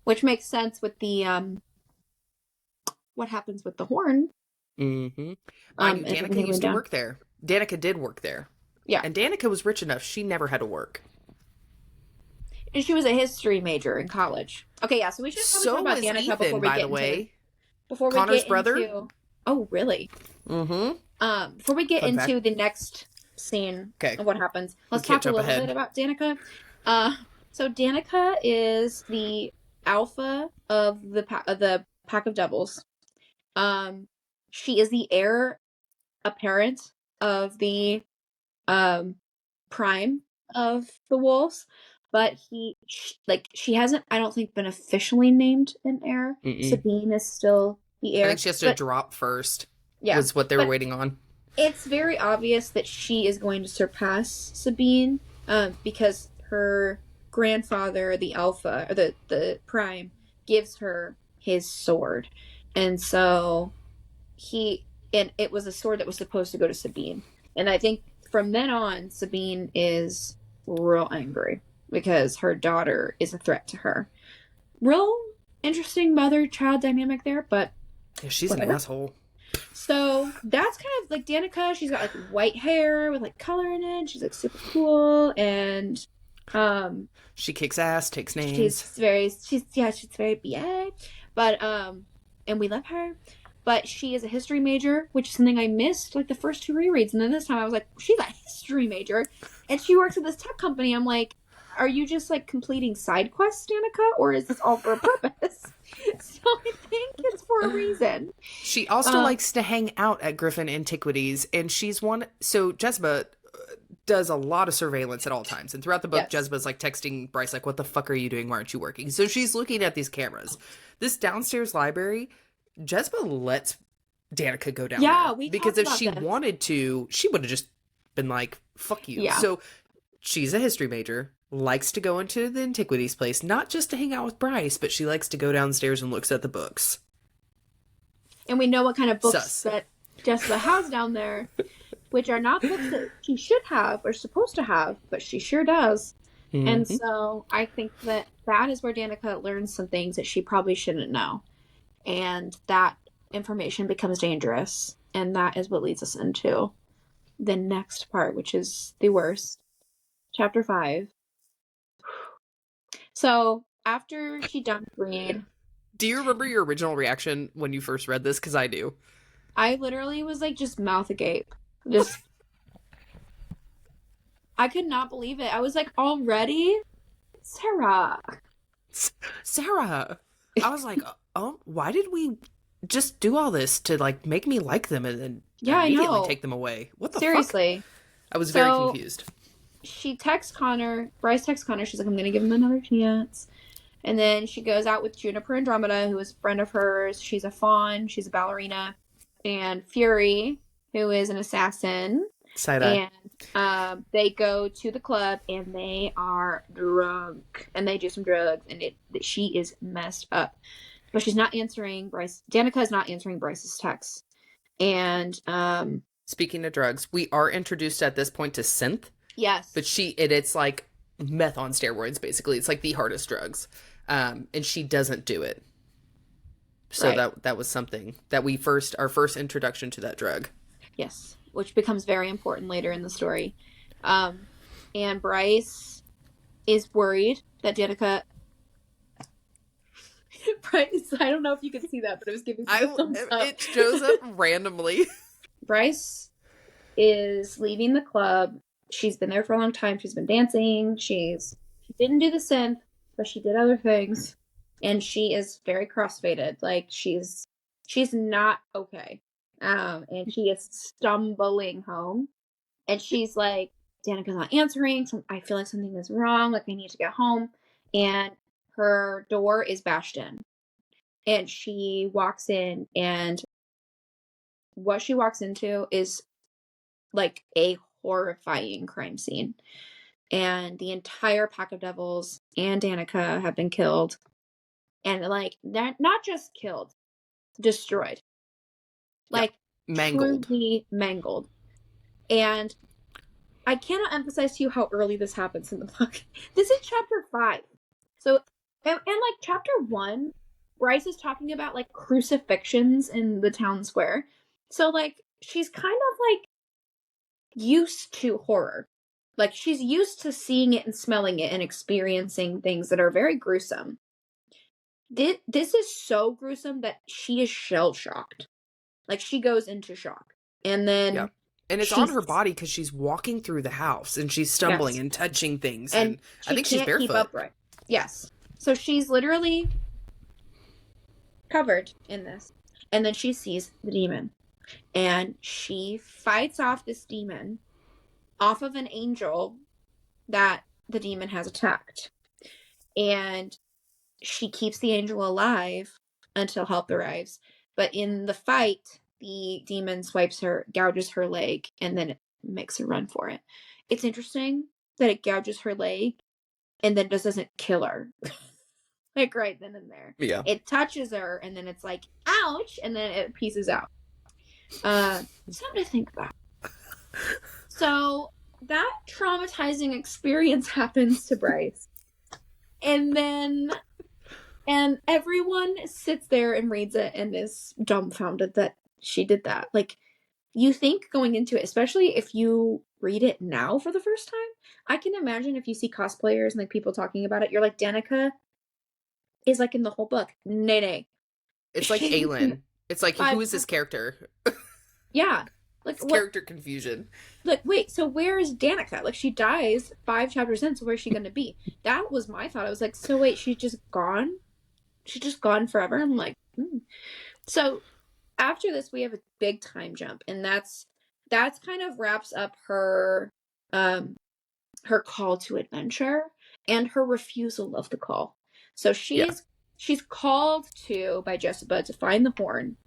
which makes sense with the what happens with the horn. Mm-hmm. Danica used to work there. Danica did work there. Yeah. And Danica was rich enough. She never had to work. And she was a history major in college. Okay, yeah, so we should probably So talk about was Danica Ethan, before we by get the way. Connor's brother? Into... Oh, really? Mm-hmm. Before we get Fun into fact. the next scene of what happens, let's can't talk a jump little ahead. bit about Danica. So Danica is the alpha of the pack of devils. She is the heir apparent of the prime of the wolves, but she hasn't, I don't think, been officially named an heir. Sabine is still the heir. I think she has to drop first. Yeah, was what they were waiting on. It's very obvious that she is going to surpass Sabine, because her grandfather, the alpha, or the prime, gives her his sword, and so it was a sword that was supposed to go to Sabine. And I think from then on, Sabine is real angry because her daughter is a threat to her. Real interesting mother-child dynamic there, but yeah, she's whatever. an asshole. So that's kind of like Danica. She's got like white hair with like color in it. She's like super cool, and she kicks ass, takes names. She's very BA, but and we love her. But she is a history major, which is something I missed like the first 2 rereads, and then this time I was like, she's a history major, and she works at this tech company. I'm like, are you just like completing side quests, Danica, or is this all for a purpose? So I think it's for a reason. She also likes to hang out at Griffin Antiquities, and she's one. So Jezebel does a lot of surveillance at all times, and throughout the book, Jezebel's like texting Bryce, like, "What the fuck are you doing? Why aren't you working?" So she's looking at these cameras. This downstairs library, Jezebel lets Danica go down there. Because if she wanted to, she would have just been like, "Fuck you." Yeah. So she's a history major. Likes to go into the antiquities place, not just to hang out with Bryce, but she likes to go downstairs and looks at the books. And we know what kind of books that Jessica has down there, which are not books that she should have or supposed to have, but she sure does. Mm-hmm. And so I think that is where Danica learns some things that she probably shouldn't know. And that information becomes dangerous. And that is what leads us into the next part, which is the worst. Chapter 5. So after she dumped Reed... Do you remember your original reaction when you first read this? Because I do. I literally was like just mouth agape. Just... I could not believe it. I was like, already? Sarah. I was like, oh, why did we just do all this to like make me like them and then immediately take them away? What the Seriously. fuck? I was very confused. She texts Connor. Bryce texts Connor. She's like, I'm going to give him another chance. And then she goes out with Juniper Andromeda, who is a friend of hers. She's a fawn. She's a ballerina. And Fury, who is an assassin. Side-eye. And they go to the club, and they are drunk. And they do some drugs, and she is messed up. But she's not answering Bryce. Danica is not answering Bryce's texts. And speaking of drugs, we are introduced at this point to synth. Yes. But it's like meth on steroids, basically. It's like the hardest drugs. And she doesn't do it. So that was something that our first introduction to that drug. Yes. Which becomes very important later in the story. And Bryce is worried that Danica... Bryce, I don't know if you can see that, but it was giving me a thumbs up. It shows up randomly. Bryce is leaving the club. She's been there for a long time. She's been dancing. She didn't do the synth, but she did other things. And she is very crossfaded. Like, she's not okay. And she is stumbling home. And she's like, Danica's not answering. I feel like something is wrong. Like, I need to get home. And her door is bashed in. And she walks in, and what she walks into is like a horrifying crime scene. And the entire pack of devils and Danica have been killed. And like, they're not just killed, destroyed. Like, mangled. Truly mangled. And I cannot emphasize to you how early this happens in the book. This is chapter 5. So, and like chapter 1, Bryce is talking about like crucifixions in the town square. So like, she's kind of like used to horror. Like, she's used to seeing it and smelling it and experiencing things that are very gruesome. This is so gruesome that she is shell-shocked. Like, she goes into shock. And then... Yeah. And it's on her body because she's walking through the house and she's stumbling and touching things. And I think she's barefoot. Keep upright. Yes. So she's literally covered in this. And then she sees the demon. And she fights off this demon off of an angel that the demon has attacked. And she keeps the angel alive until help arrives. But in the fight, the demon swipes her, gouges her leg, and then it makes her run for it. It's interesting that it gouges her leg and then just doesn't kill her. Like, right then and there. Yeah. It touches her, and then it's like, ouch, and then it pieces out. Something to think about. So, that traumatizing experience happens to Bryce. And everyone sits there and reads it and is dumbfounded that she did that. Like, you think going into it, especially if you read it now for the first time, I can imagine if you see cosplayers and like people talking about it, you're like, Danica is like in the whole book. Nay. It's like Aelin. It's like, who is this character? Yeah. Like, it's character confusion. Like, wait, so where is Danica? Like, she dies 5 chapters in, so where's she going to be? That was my thought. I was like, so wait, she's just gone? She's just gone forever? I'm like, So, after this, we have a big time jump, and that's kind of wraps up her call to adventure and her refusal of the call. So she's called to by Jessica to find the horn,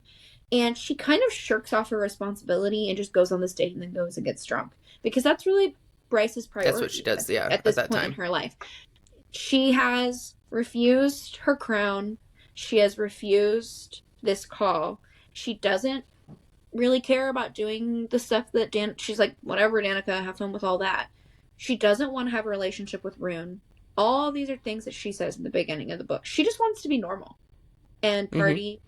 and she kind of shirks off her responsibility and just goes on this date and then goes and gets drunk, because that's really Bryce's priority. That's what she does, at this point in her life. She has refused her crown. She has refused this call. She doesn't really care about doing the stuff that she's like, whatever, Danica, have fun with all that. She doesn't want to have a relationship with Rune. All these are things that she says in the beginning of the book. She just wants to be normal and party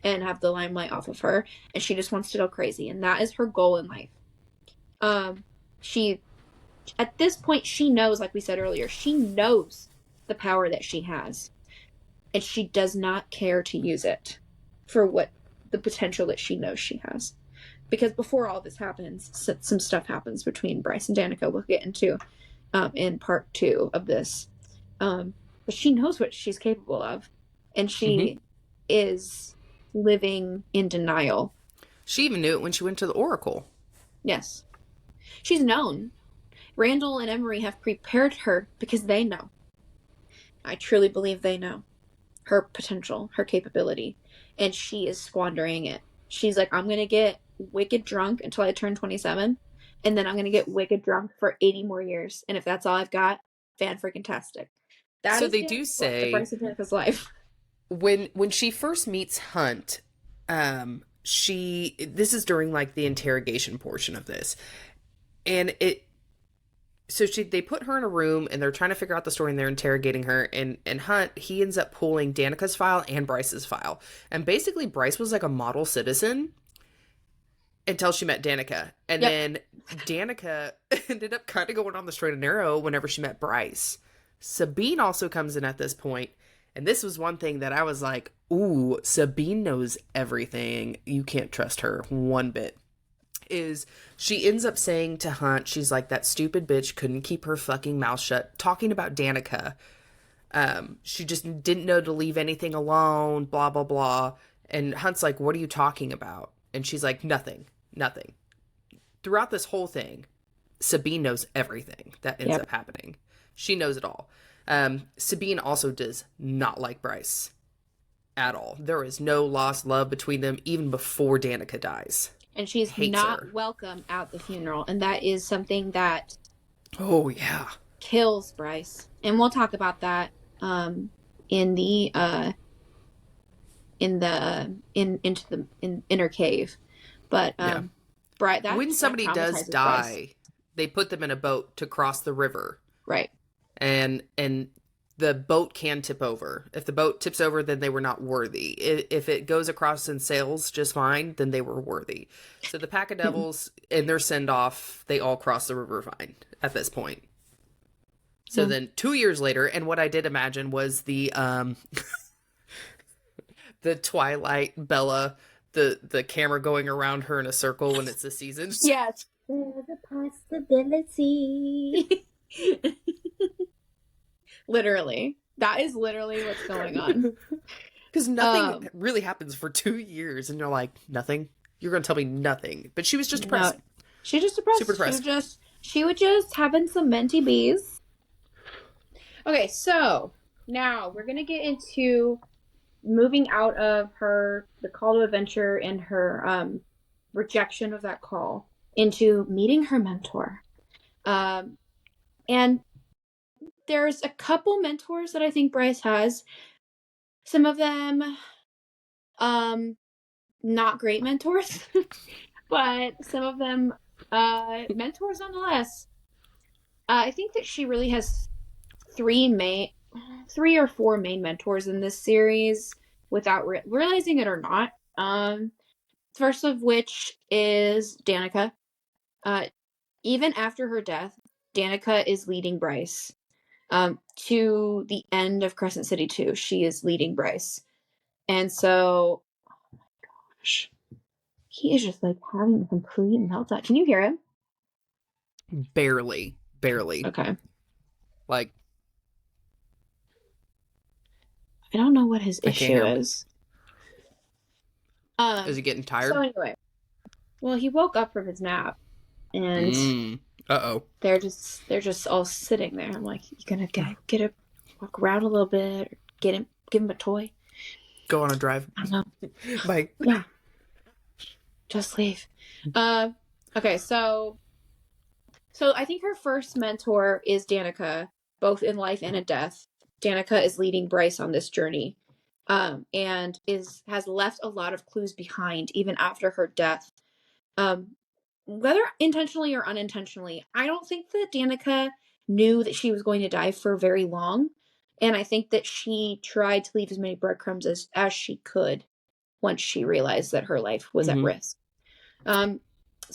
and have the limelight off of her, and she just wants to go crazy, and that is her goal in life. She, at this point, she knows, like we said earlier, she knows the power that she has, and she does not care to use it for what the potential that she knows she has. Because before all this happens, some stuff happens between Bryce and Danica we'll get into in part 2 of this. But she knows what she's capable of, and she is living in denial. She even knew it when she went to the Oracle. Yes. She's known. Randall and Emery have prepared her because they know. I truly believe they know her potential, her capability, and she is squandering it. She's like, I'm going to get wicked drunk until I turn 27, and then I'm going to get wicked drunk for 80 more years, and if that's all I've got, fan-freaking-tastic. So they do say... the price of Danica's life. When she first meets Hunt, this is during like the interrogation portion of this, and they put her in a room and they're trying to figure out the story and they're interrogating her, and Hunt, he ends up pulling Danica's file and Bryce's file, and basically Bryce was like a model citizen until she met Danica, and then Danica ended up kind of going on the straight and narrow whenever she met Bryce. Sabine also comes in at this point. And this was one thing that I was like, ooh, Sabine knows everything. You can't trust her one bit. Is she ends up saying to Hunt, she's like, that stupid bitch couldn't keep her fucking mouth shut, talking about Danica. She just didn't know to leave anything alone, blah, blah, blah. And Hunt's like, what are you talking about? And she's like, nothing. Throughout this whole thing, Sabine knows everything that ends up happening. She knows it all. Sabine also does not like Bryce at all. There is no lost love between them even before Danica dies. And she's not welcome at the funeral, and that is something that kills Bryce. And we'll talk about that in the inner cave. But when somebody does die, they put them in a boat to cross the river. Right. And the boat can tip over. If the boat tips over, then they were not worthy. If it goes across and sails just fine, then they were worthy. So the pack of devils and their send-off, they all cross the river fine at this point. So then 2 years later, and what I did imagine was the the Twilight Bella, the camera going around her in a circle when it's the season. Yes. There's a possibility. Literally. That is literally what's going on. Because nothing really happens for 2 years, and you're like, nothing? You're going to tell me nothing. But she was just depressed. No, she was just depressed. Super depressed. She was just having some minty bees. Okay, so now we're going to get into moving out of the call to adventure and her rejection of that call into meeting her mentor. And there's a couple mentors that I think Bryce has. Some of them, not great mentors, but some of them, mentors nonetheless. I think that she really has three or four main mentors in this series without realizing it or not. First of which is Danica. Even after her death, Danica is leading Bryce. To the end of Crescent City 2, she is leading Bryce. And so, oh my gosh, he is just like having a complete meltdown. Can you hear him? Barely. Okay. Like, I don't know what his issue is. Is he getting tired? So anyway, well, he woke up from his nap, and they're just all sitting there. I'm like, you gonna get a walk around a little bit, or give him a toy, go on a drive. I don't know. Bye. Yeah, just leave. Okay, so I think her first mentor is Danica, both in life and in death. Danica is leading Bryce on this journey, and has left a lot of clues behind even after her death. Whether intentionally or unintentionally, I don't think that Danica knew that she was going to die for very long, and I think that she tried to leave as many breadcrumbs as she could once she realized that her life was at risk. So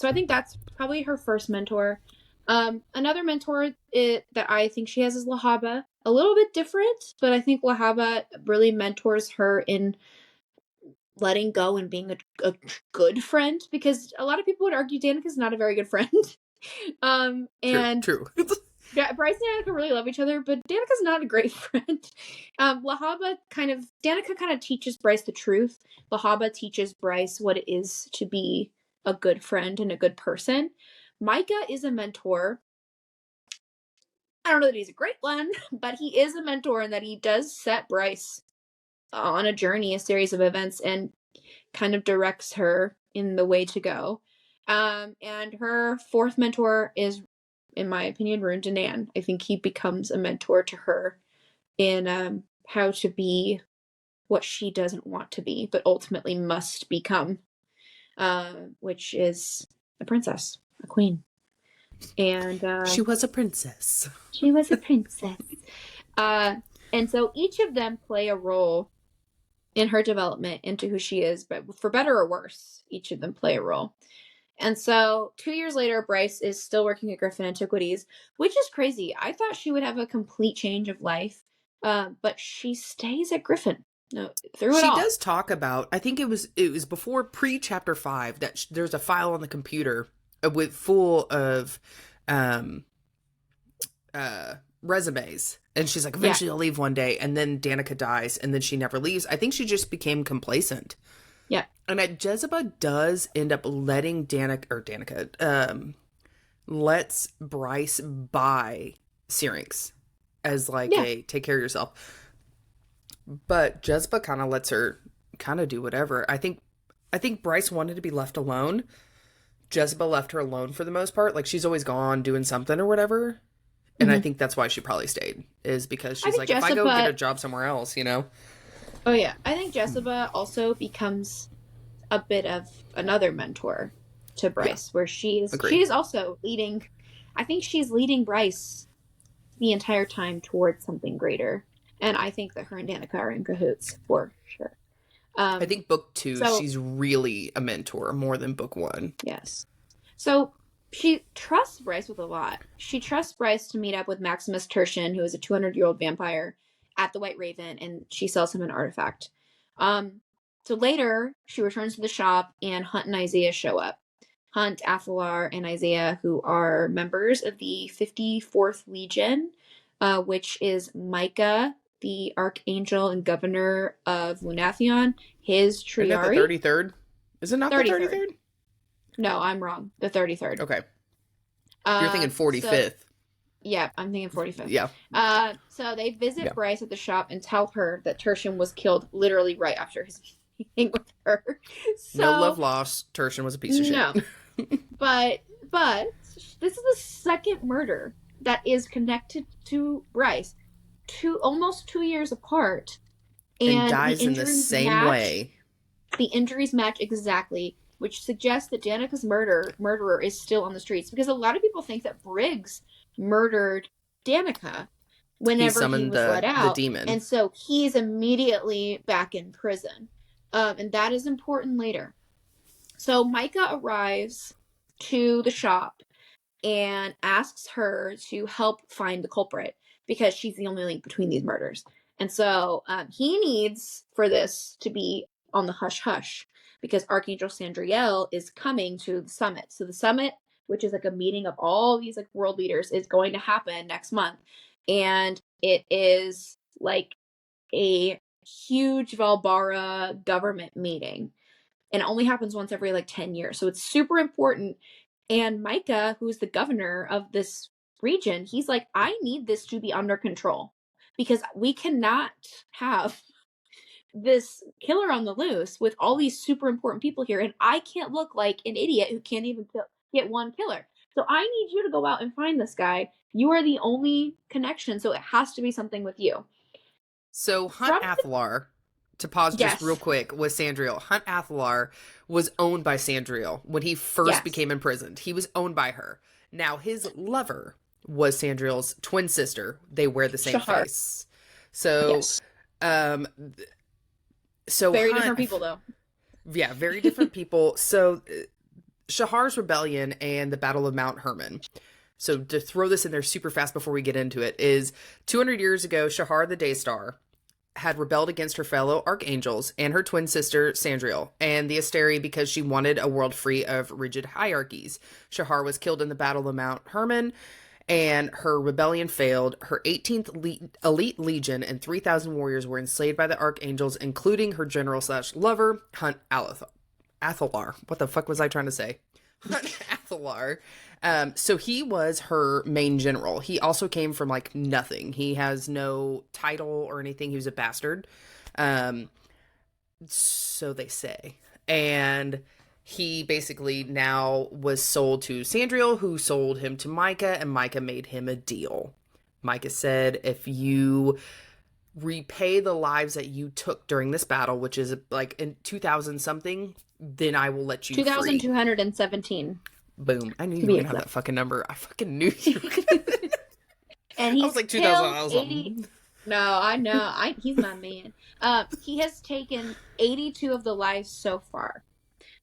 I think that's probably her first mentor. Another mentor that I think she has is Lahaba. A little bit different, but I think Lahaba really mentors her in letting go and being a good friend, because a lot of people would argue Danica's not a very good friend. And true. Yeah, Bryce and Danica really love each other, but Danica's not a great friend. Danica kind of teaches Bryce the truth. Lahaba teaches Bryce what it is to be a good friend and a good person. Micah is a mentor. I don't know that he's a great one, but he is a mentor in that he does set Bryce on a journey, a series of events, and kind of directs her in the way to go. And her fourth mentor is, in my opinion, Rune Danan. I think he becomes a mentor to her in how to be what she doesn't want to be, but ultimately must become, which is a princess, a queen. And she was a princess. She was a princess. And so each of them play a role in her development into who she is, but for better or worse, each of them play a role. And so 2 years later, Bryce is still working at Griffin Antiquities, which is crazy. I thought she would have a complete change of life, but she stays at Griffin. No, through it all. She does talk about, I think it was before pre-chapter 5, that there's a file on the computer with full of resumes, and she's like, eventually I'll leave one day, and then Danica dies, and then she never leaves. I think she just became complacent. Yeah. And Jezebel does end up letting Danica lets Bryce buy Syrinx as like a take care of yourself. But Jezebel kind of lets her kind of do whatever. I think Bryce wanted to be left alone. Jezebel left her alone for the most part. Like, she's always gone doing something or whatever. And I think that's why she probably stayed, is because she's like, if I go get a job somewhere else, you know? Oh, yeah. I think Jezebel also becomes a bit of another mentor to Bryce, where she's also leading. I think she's leading Bryce the entire time towards something greater. And I think that her and Danica are in cahoots for sure. I think book 2, so- she's really a mentor more than book 1. Yes. So she trusts Bryce with a lot. She trusts Bryce to meet up with Maximus Tertian, who is a 200-year-old vampire, at the White Raven, and she sells him an artifact. So later, she returns to the shop, and Hunt and Isaiah show up. Hunt, Athalar, and Isaiah, who are members of the 54th Legion, which is Micah, the Archangel and Governor of Lunathion, his Triari. Isn't that the 33rd? Is it not 33rd. the 33rd? No, I'm wrong. The 33rd. Okay. You're thinking 45th. Yeah, I'm thinking 45th. Yeah. So they visit Bryce at the shop and tell her that Tertian was killed literally right after his meeting with her. So, no love lost. Tertian was a piece of shit. No. but this is the second murder that is connected to Bryce, almost 2 years apart. And dies in the same way. The injuries match exactly, which suggests that Danica's murderer is still on the streets, because a lot of people think that Briggs murdered Danica whenever he was let out. The demon. And so he's immediately back in prison. And that is important later. So Micah arrives to the shop and asks her to help find the culprit, because she's the only link between these murders. And so he needs for this to be on the hush-hush, because Archangel Sandriel is coming to the summit. So the summit, which is like a meeting of all these like world leaders, is going to happen next month. And it is like a huge Valbara government meeting. And it only happens once every like 10 years. So it's super important. And Micah, who's the governor of this region, he's like, I need this to be under control, because we cannot have this killer on the loose with all these super important people here, and I can't look like an idiot who can't even get one killer. So I need you to go out and find this guy. You are the only connection, so it has to be something with you. So Hunt Athalar, to pause just real quick, was Sandriel. Hunt Athalar was owned by Sandriel when he first became imprisoned. He was owned by her. Now his lover was Sandriel's twin sister. They wear the same face. So, so very different people, though. Yeah, very different people. So Shahar's rebellion and the Battle of Mount Hermon. So to throw this in there super fast before we get into it, is 200 years ago, Shahar the Daystar had rebelled against her fellow archangels and her twin sister Sandriel and the Asteri because she wanted a world free of rigid hierarchies. Shahar was killed in the Battle of Mount Hermon, and her rebellion failed. Her 18th elite legion and 3,000 warriors were enslaved by the archangels, including her general/lover, Hunt Athalar. What the fuck was I trying to say? Hunt Athalar. So he was her main general. He also came from like nothing. He has no title or anything. He was a bastard. So they say. And he basically now was sold to Sandriel, who sold him to Micah, and Micah made him a deal. Micah said, if you repay the lives that you took during this battle, which is like in 2000 something, then I will let you 2,217. Boom. I knew you were going to have that fucking number. I fucking knew you were going to. And I was like 2000. No, I know. He's my man. He has taken 82 of the lives so far.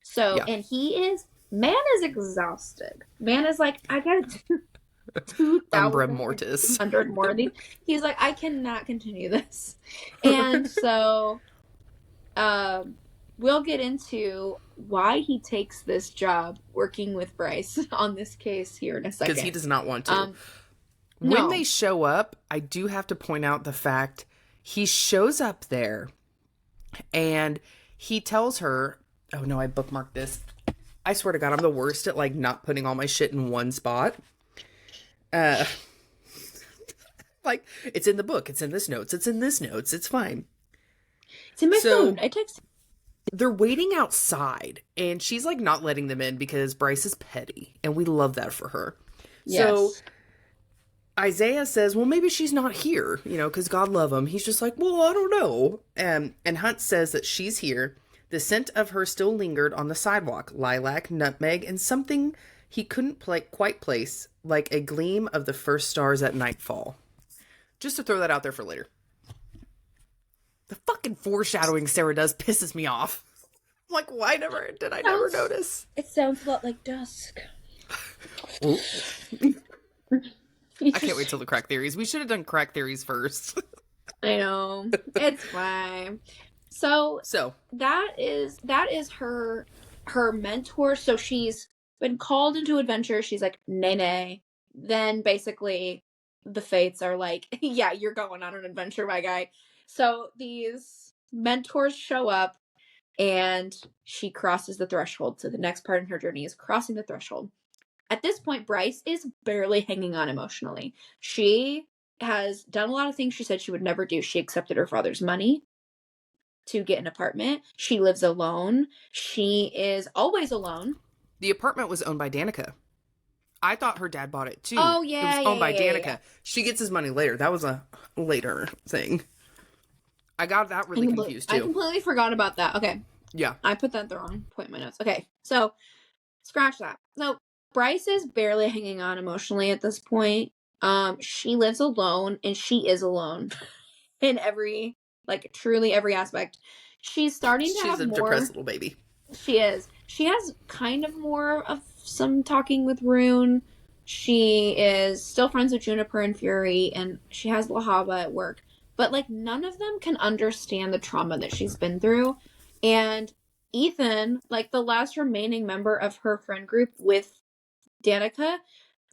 So, and man is exhausted. Man is like, I gotta do 2,000 Umbra Mortis. 100 more of these. He's like, I cannot continue this. And so, we'll get into why he takes this job working with Bryce on this case here in a second. Because he does not want to. When they show up, I do have to point out the fact he shows up there and he tells her, oh no, I bookmarked this. I swear to God, I'm the worst at like not putting all my shit in one spot. Like, it's in the book, it's in this notes, it's in this notes, it's fine. It's in my phone. I texted. They're waiting outside, and she's like not letting them in because Bryce is petty, and we love that for her. Yes. So Isaiah says, well, maybe she's not here, because God love him. He's just like, well, I don't know. And Hunt says that she's here. The scent of her still lingered on the sidewalk, lilac, nutmeg, and something he couldn't quite place, like a gleam of the first stars at nightfall. Just to throw that out there for later. The fucking foreshadowing Sarah does pisses me off. I'm like, why did I never notice? It sounds a lot like Dusk. I can't wait till the crack theories. We should have done crack theories first. I know. It's fine. So that is her mentor. So she's been called into adventure. She's like, nay. Then basically the fates are like, yeah, you're going on an adventure, my guy. So these mentors show up and she crosses the threshold. So the next part in her journey is crossing the threshold. At this point, Bryce is barely hanging on emotionally. She has done a lot of things she said she would never do. She accepted her father's money to get an apartment. She lives alone. She is always alone. The apartment was owned by Danica. I thought her dad bought it too. Oh, yeah. It was owned by Danica. Yeah. She gets his money later. That was a later thing. I got that really confused too. I completely forgot about that. Okay. Yeah. I put that at the wrong point in my notes. Okay. So, scratch that. So, Bryce is barely hanging on emotionally at this point. She lives alone, and she is alone in every, like, truly every aspect. She's starting to have more... She's a depressed little baby. She is. She has kind of more of some talking with Rune. She is still friends with Juniper and Fury, and she has Lahaba at work. But, like, none of them can understand the trauma that she's been through. And Ethan, like, the last remaining member of her friend group with Danica,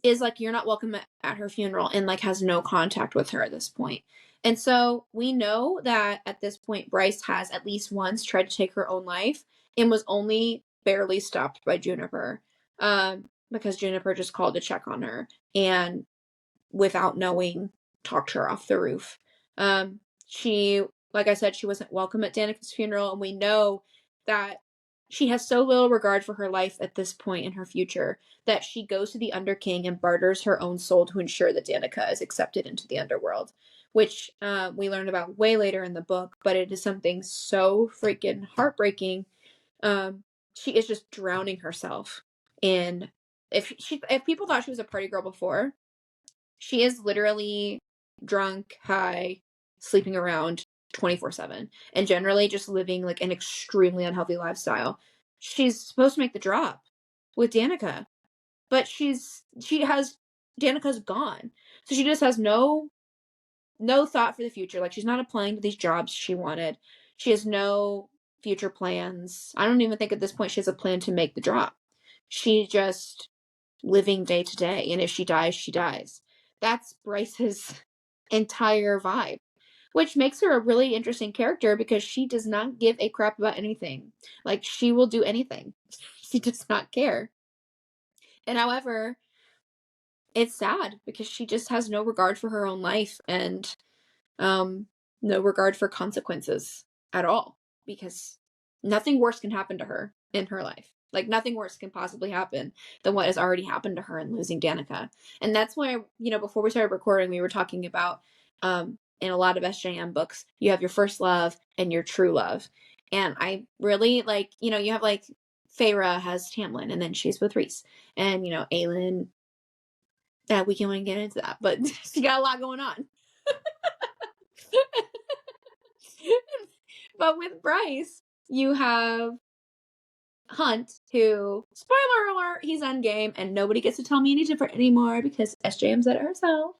is like, you're not welcome at her funeral, and, like, has no contact with her at this point. And so we know that at this point, Bryce has at least once tried to take her own life and was only barely stopped by Juniper, because Juniper just called to check on her and, without knowing, talked her off the roof. She, like I said, she wasn't welcome at Danica's funeral, and we know that she has so little regard for her life at this point in her future that she goes to the Underking and barters her own soul to ensure that Danica is accepted into the underworld, which we learn about way later in the book, but it is something so freaking heartbreaking. She is just drowning herself in... If people thought she was a party girl before, she is literally drunk, high, sleeping around 24/7, and generally just living like an extremely unhealthy lifestyle. She's supposed to make the drop with Danica, but Danica's gone, so she just has no thought for the future. Like, she's not applying to these jobs she wanted. She has no future plans. I don't even think at this point she has a plan to make the drop. She's just living day to day, and if she dies, she dies. That's Bryce's entire vibe, which makes her a really interesting character because she does not give a crap about anything. Like, she will do anything. She does not care. And however, it's sad because she just has no regard for her own life and no regard for consequences at all, because nothing worse can happen to her in her life. Like, nothing worse can possibly happen than what has already happened to her in losing Danica. And that's why, before we started recording, we were talking about, in a lot of SJM books, you have your first love and your true love. And I really, you have, Feyre has Tamlin, and then she's with Rhys. And, Aelin, we can't even get into that, but she got a lot going on. But with Bryce, you have Hunt, who, spoiler alert, he's endgame, and nobody gets to tell me any different anymore because SJM said it herself.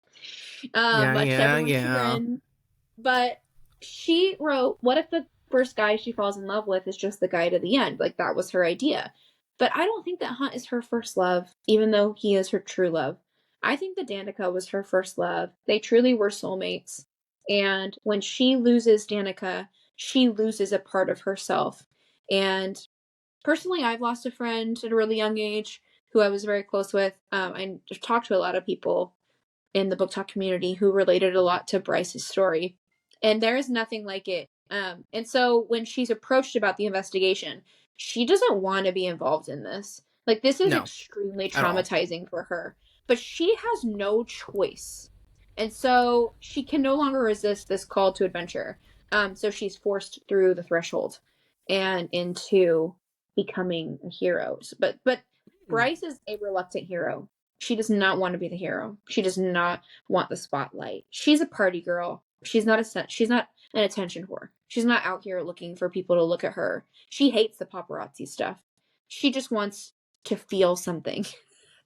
But she wrote, what if the first guy she falls in love with is just the guy to the end? Like, that was her idea. But I don't think that Hunt is her first love, even though he is her true love. I think that Danica was her first love. They truly were soulmates. And when she loses Danica, she loses a part of herself. And personally, I've lost a friend at a really young age who I was very close with. I talked to a lot of people in the book talk community who related a lot to Bryce's story. And there is nothing like it. And so when she's approached about the investigation, she doesn't want to be involved in this. Like, this is extremely traumatizing for her. But she has no choice. And so she can no longer resist this call to adventure. So she's forced through the threshold and into becoming a hero. But Bryce is a reluctant hero. She does not want to be the hero. She does not want the spotlight. She's a party girl. She's not an attention whore. She's not out here looking for people to look at her. She hates the paparazzi stuff. She just wants to feel something at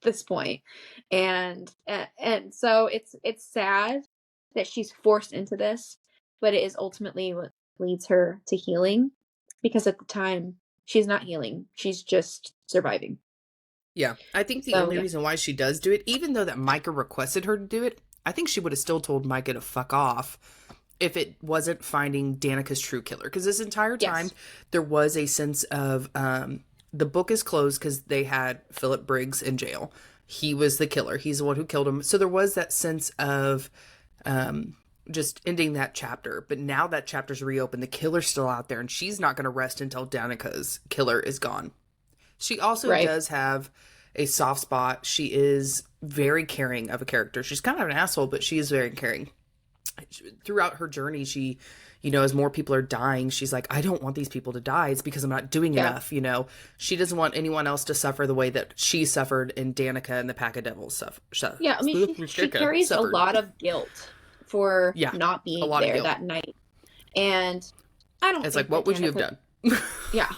this point. And so it's sad that she's forced into this, but it is ultimately what leads her to healing, because at the time she's not healing. She's just surviving. Yeah, I think the only reason why she does do it, even though that Micah requested her to do it, I think she would have still told Micah to fuck off if it wasn't finding Danica's true killer. Because this entire time, there was a sense of the book is closed because they had Philip Briggs in jail. He was the killer. He's the one who killed him. So there was that sense of just ending that chapter. But now that chapter's reopened, the killer's still out there, and she's not going to rest until Danica's killer is gone. She also does have a soft spot. She is very caring of a character. She's kind of an asshole, but she is very caring. Throughout her journey, she, as more people are dying, she's like, I don't want these people to die. It's because I'm not doing enough, She doesn't want anyone else to suffer the way that she suffered and Danica and the Pack of Devils suffer. Yeah, I mean, she carries a lot of guilt for not being there that night. And I don't think it's like, what would you have done? Yeah.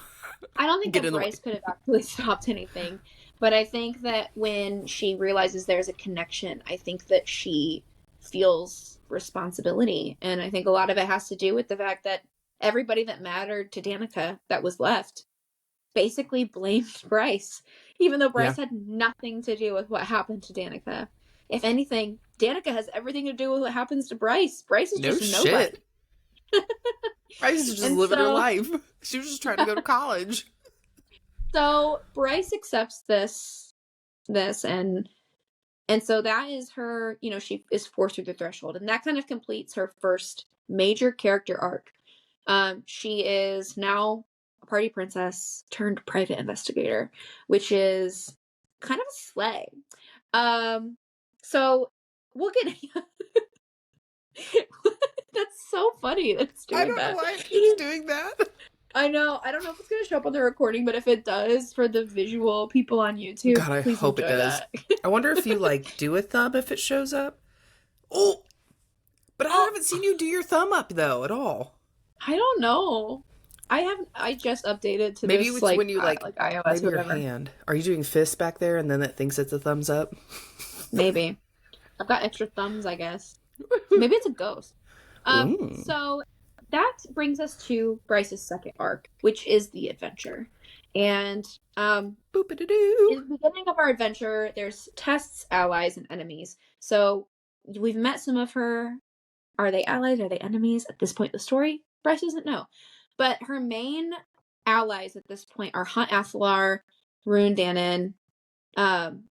I don't think that Bryce could have actually stopped anything, but I think that when she realizes there's a connection, I think that she feels responsibility, and I think a lot of it has to do with the fact that everybody that mattered to Danica that was left basically blamed Bryce, even though Bryce had nothing to do with what happened to Danica. If anything, Danica has everything to do with what happens to Bryce. Bryce is just nobody. Bryce is just living her life. She was just trying to go to college. So Bryce accepts this and so that is her, she is forced through the threshold, and that kind of completes her first major character arc. She is now a party princess turned private investigator, which is kind of a slay. So we'll get That's so funny that it's doing that. I don't know why it's doing that. I know. I don't know if it's going to show up on the recording, but if it does, for the visual people on YouTube, God, I hope it does. I wonder if you do a thumb if it shows up. Oh, but I haven't seen you do your thumb up though at all. I don't know. I haven't. I just updated to maybe this, it's when you iOS wave your hand. Are you doing fists back there, and then it thinks it's a thumbs up? Maybe. I've got extra thumbs, I guess. Maybe it's a ghost. So that brings us to Bryce's second arc, which is the adventure. And in the beginning of our adventure, there's tests, allies, and enemies. So we've met some of her. Are they allies? Are they enemies? At this point in the story, Bryce doesn't know. But her main allies at this point are Hunt Athalar, Rune Danon.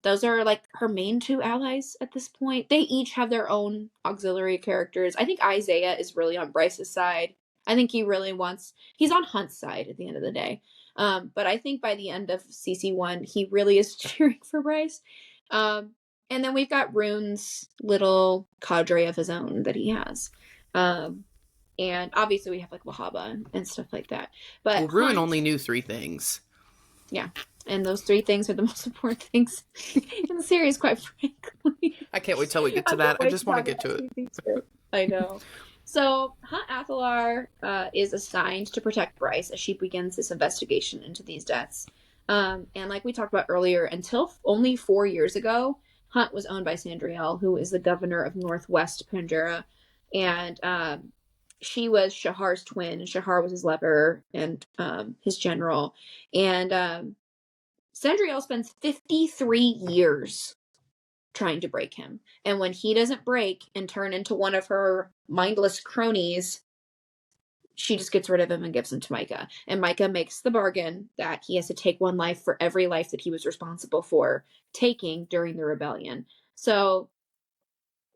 Those are her main two allies at this point. They each have their own auxiliary characters. I think Isaiah is really on Bryce's side. I think he's on Hunt's side at the end of the day. But I think by the end of CC1, he really is cheering for Bryce. And then we've got Rune's little cadre of his own that he has. And obviously we have Wahaba and stuff like that. But Rune only knew 3 things. Yeah. And those 3 things are the most important things in the series, quite frankly. I can't wait till we get to that. I just want to get to it. I know. So Hunt Athalar is assigned to protect Bryce as she begins this investigation into these deaths. And like we talked about earlier, until only 4 years ago, Hunt was owned by Sandriel, who is the governor of Northwest Panjura. And she was Shahar's twin, and Shahar was his lover and his general. And Sandriel spends 53 years trying to break him. And when he doesn't break and turn into one of her mindless cronies, she just gets rid of him and gives him to Micah. And Micah makes the bargain that he has to take 1 life for every life that he was responsible for taking during the rebellion. So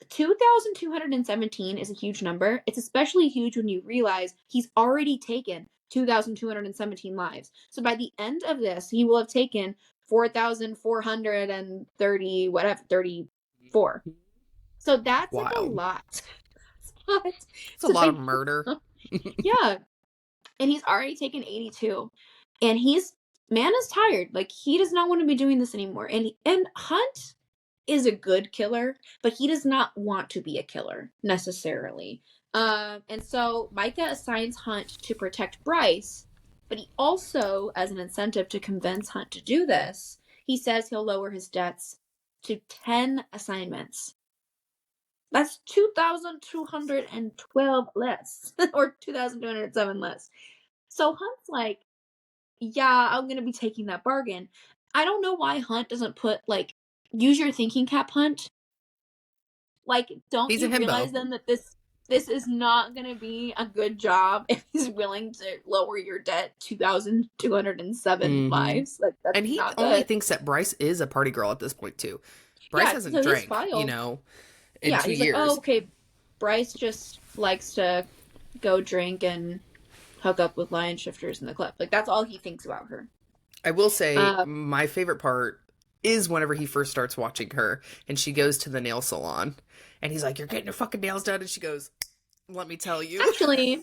2,217 is a huge number. It's especially huge when you realize he's already taken 2,217 lives. So by the end of this, he will have taken 4,430, 34. So that's a lot. It's a lot of murder. Yeah. And he's already taken 82. And man is tired. He does not want to be doing this anymore. And Hunt is a good killer, but he does not want to be a killer necessarily. And so Micah assigns Hunt to protect Bryce, but he also, as an incentive to convince Hunt to do this, he says he'll lower his debts to 10 assignments. That's 2,212 less, or 2,207 less. So Hunt's like, yeah, I'm going to be taking that bargain. I don't know why Hunt doesn't put, like, use your thinking cap, Hunt. Like, don't He's you a himbo. realize then that this is not going to be a good job if he's willing to lower your debt 2,207 lives? Like, that's And he not only good. thinks that Bryce is a party girl at this point, too. Bryce hasn't so his drank, file- in 2 he's years. like, oh, okay, Bryce just likes to go drink and hook up with lion shifters in the club. Like, that's all he thinks about her. I will say my favorite part is whenever he first starts watching her and she goes to the nail salon and he's like, you're getting your fucking nails done. And she goes, let me tell you. Actually,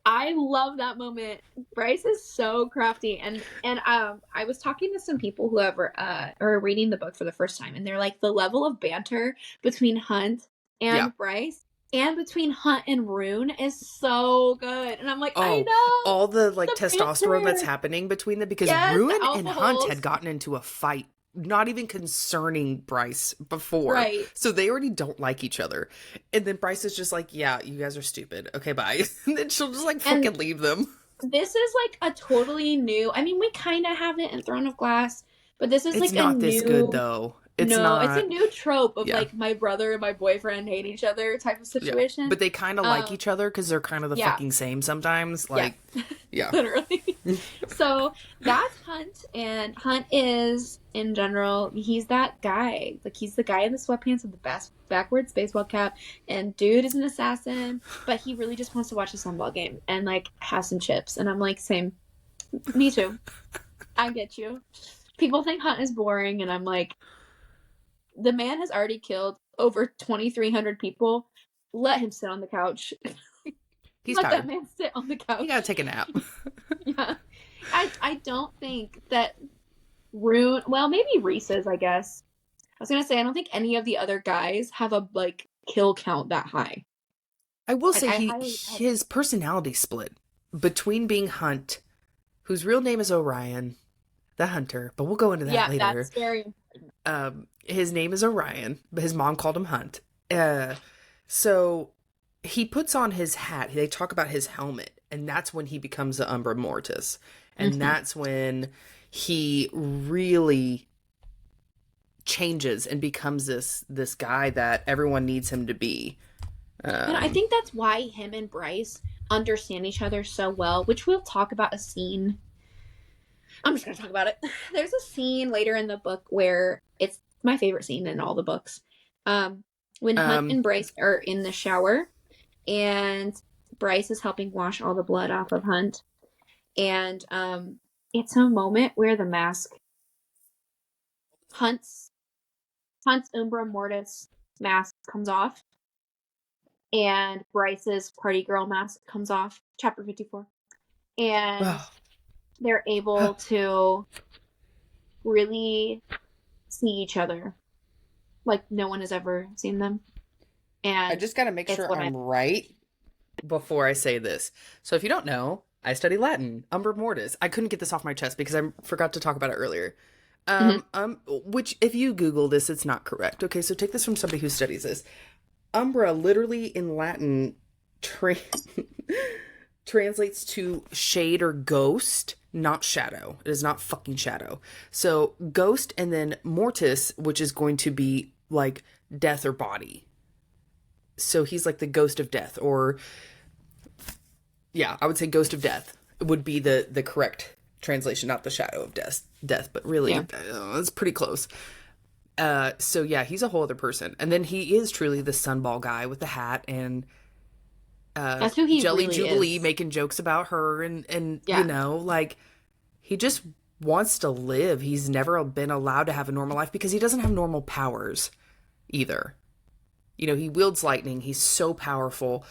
I love that moment. Bryce is so crafty. And I was talking to some people who are reading the book for the first time, and they're like, the level of banter between Hunt and Bryce and between Hunt and Rune is so good. And I'm like, I know. All the testosterone banter that's happening between them, because Yes, Ruin the and alpha Hunt holes. had gotten into a fight, not even concerning Bryce before. Right. So they already don't like each other. And then Bryce is just like, yeah, you guys are stupid. Okay, bye. And then she'll just fucking leave them. This is like a totally new, I mean, we kind of have it in Throne of Glass, but this is It's like not a this new, good though. It's a new trope of Yeah. like my brother and my boyfriend hate each other type of situation. Yeah. But they kind of like each other because they're kind of the fucking same sometimes. Yeah. Literally. So that's Hunt, and Hunt is, in general, he's that guy. Like, he's the guy in the sweatpants with the backwards baseball cap, and dude is an assassin, but he really just wants to watch a sunball game and like have some chips. And I'm like, same. Me too. I get you. People think Hunt is boring, and I'm like, the man has already killed over 2,300 people. Let him sit on the couch. He's Let tired. that man sit on the couch. You gotta take a nap. Yeah. I don't think that Rune, well, maybe Reese's, I guess. I was gonna say, I don't think any of the other guys have a kill count that high. I will say I his personality split between being Hunt, whose real name is Orion, the hunter, but we'll go into that later. That's very important. His name is Orion, but his mom called him Hunt. So he puts on his hat. They talk about his helmet, and that's when he becomes the Umbra Mortis. And that's when he really changes and becomes this guy that everyone needs him to be. And I think that's why him and Bryce understand each other so well, which we'll talk about a scene. I'm just going to talk about it. There's a scene later in the book where it's my favorite scene in all the books. When Hunt and Bryce are in the shower, and Bryce is helping wash all the blood off of Hunt. And it's a moment where the mask, Hunt's Umbra Mortis mask comes off, and Bryce's party girl mask comes off. Chapter 54. And they're able to really see each other like no one has ever seen them. And I just got to make sure I'm right before I say this. So if you don't know, I study Latin, Umbra Mortis. I couldn't get this off my chest because I forgot to talk about it earlier. Which if you Google this, it's not correct. Okay, so take this from somebody who studies this. Umbra literally in Latin translates to shade or ghost, not shadow. It is not fucking shadow. So ghost, and then mortis, which is going to be like death or body. So he's like the ghost of death, or I would say ghost of death would be the correct translation, not the shadow of death, but really it's pretty close. So yeah, he's a whole other person. And then he is truly the sunball guy with the hat, and that's who he Jelly really Jubilee is. making jokes about her, and you know, like, he just wants to live. He's never been allowed to have a normal life because he doesn't have normal powers either. You know, he wields lightning. He's so powerful,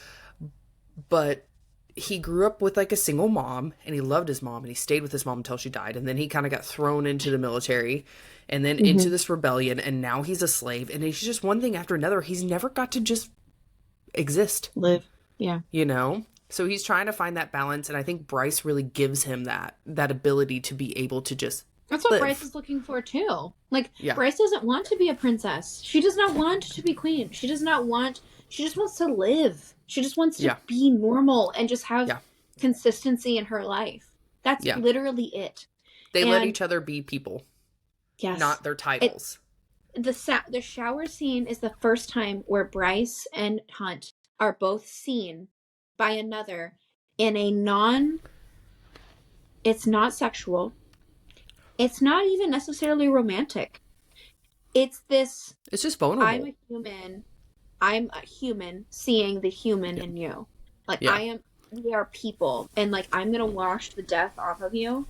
but he grew up with like a single mom, and he loved his mom, and he stayed with his mom until she died, and then he kind of got thrown into the military and then into this rebellion, and now he's a slave, and he's just one thing after another. He's never got to just exist. Live. Yeah. You know? So he's trying to find that balance, and I think Bryce really gives him that ability to be able to just That's what live. Bryce is looking for too. Like, Yeah. Bryce doesn't want to be a princess. She does not want to be queen. She just wants to live. She just wants to be normal and just have consistency in her life. That's literally it. They let each other be people. Yes. Not their titles. The shower scene is the first time where Bryce and Hunt are both seen by another in a it's not sexual. It's not even necessarily romantic. It's just vulnerable. I'm a human seeing the human in you. Like, we are people, and like, I'm gonna wash the death off of you,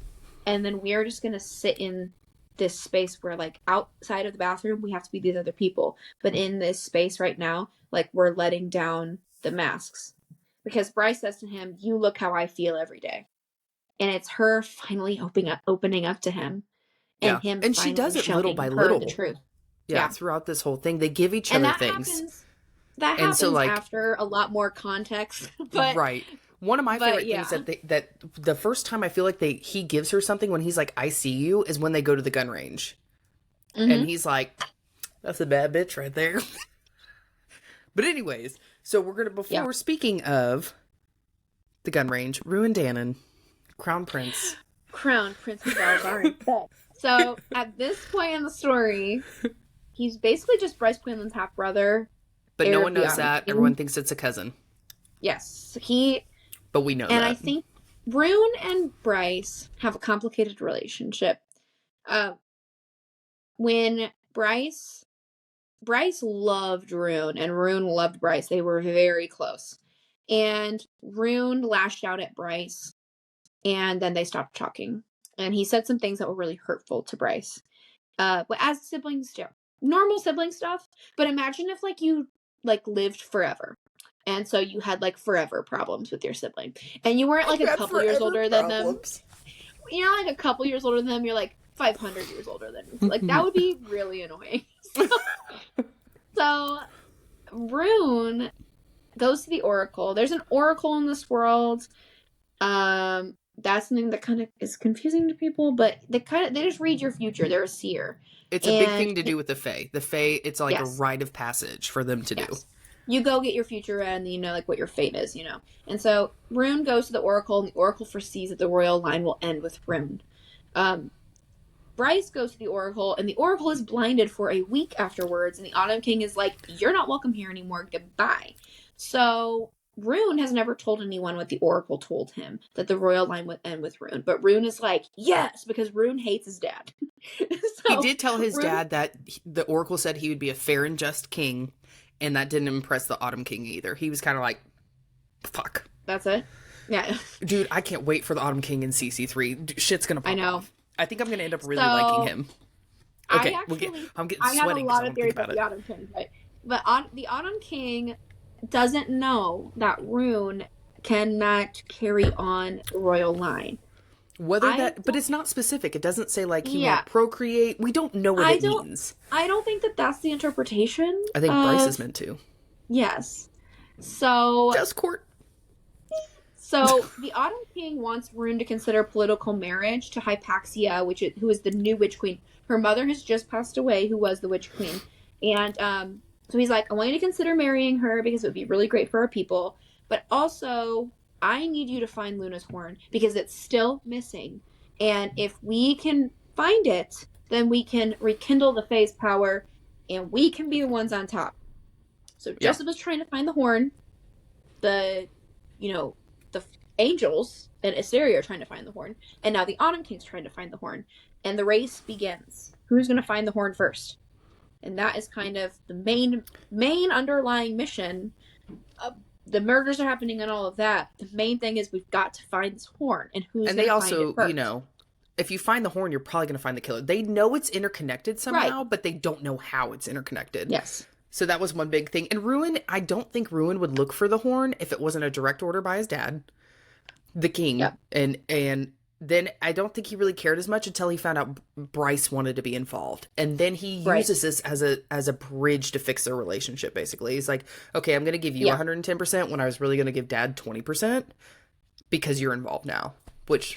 and then we are just gonna sit in this space where, like, outside of the bathroom we have to be these other people, but in this space right now, like, we're letting down the masks, because Bryce says to him, "You look how I feel every day," and it's her finally opening up to him, and him, and she does it little by her little. the truth. Yeah, throughout this whole thing, they give each other things. That happens after a lot more context. But, right. One of my favorite things that the first time I feel like he gives her something when he's like, "I see you," is when they go to the gun range. Mm-hmm. And he's like, "That's a bad bitch right there." But anyways, so we're speaking of the gun range, Rue and Dannon, Crown Prince of Belzar. So at this point in the story, he's basically just Bryce Quinlan's half brother. But no one knows that. Everyone thinks it's a cousin. Yes. But we know that. And I think Rune and Bryce have a complicated relationship. When Bryce loved Rune, and Rune loved Bryce. They were very close. And Rune lashed out at Bryce, and then they stopped talking. And he said some things that were really hurtful to Bryce. But as siblings do. Normal sibling stuff. But imagine if, like, you lived forever, and so you had forever problems with your sibling, and you weren't a couple years older than them. You're a couple years older than them. You're 500 years older than them. That would be really annoying. So Rune goes to the Oracle. There's an Oracle in this world. That's something that kind of is confusing to people, but they just read your future. They're a seer. It's a big thing to do with the Fae. The Fae, it's a rite of passage for them to do. You go get your future read, and you know what your fate is, And so Rune goes to the Oracle, and the Oracle foresees that the royal line will end with Rune. Bryce goes to the Oracle, and the Oracle is blinded for a week afterwards, and the Autumn King is like, "You're not welcome here anymore, goodbye." So Rune has never told anyone what the Oracle told him, that the royal line would end with Rune. But Rune is like, yes, because Rune hates his dad. He did tell his dad that the Oracle said he would be a fair and just king, and that didn't impress the Autumn King either. He was kind of like, fuck. That's it? Yeah. Dude, I can't wait for the Autumn King in CC3. Shit's gonna pop I know. off. I think I'm gonna end up really liking him. Okay, I'm getting sweaty. I have a lot of theories about the Autumn King, but the Autumn King doesn't know that Rune cannot carry on the royal line. But it's not specific. It doesn't say he won't procreate. We don't know what it means. I don't think that that's the interpretation. I think Bryce is meant to. Yes. So Just court. So the Autumn King wants Rune to consider political marriage to Hypaxia, who is the new Witch Queen. Her mother has just passed away, who was the Witch Queen, and so he's like, I want you to consider marrying her because it would be really great for our people. But also, I need you to find Luna's horn because it's still missing. And if we can find it, then we can rekindle the Fae's power and we can be the ones on top. So Joseph is trying to find the horn. The angels and Assyria are trying to find the horn. And now the Autumn King's trying to find the horn. And the race begins. Who's going to find the horn first? And that is kind of the main underlying mission. The murders are happening and all of that. The main thing is we've got to find this horn, and who's going to find it first. And they also, if you find the horn, you're probably going to find the killer. They know it's interconnected somehow, but they don't know how it's interconnected. Yes. So that was one big thing. And Rune, I don't think Rune would look for the horn if it wasn't a direct order by his dad. the king. Yeah. And then I don't think he really cared as much until he found out Bryce wanted to be involved. And then he uses this as a bridge to fix their relationship, basically. He's like, okay, I'm going to give you 110% when I was really going to give Dad 20% because you're involved now.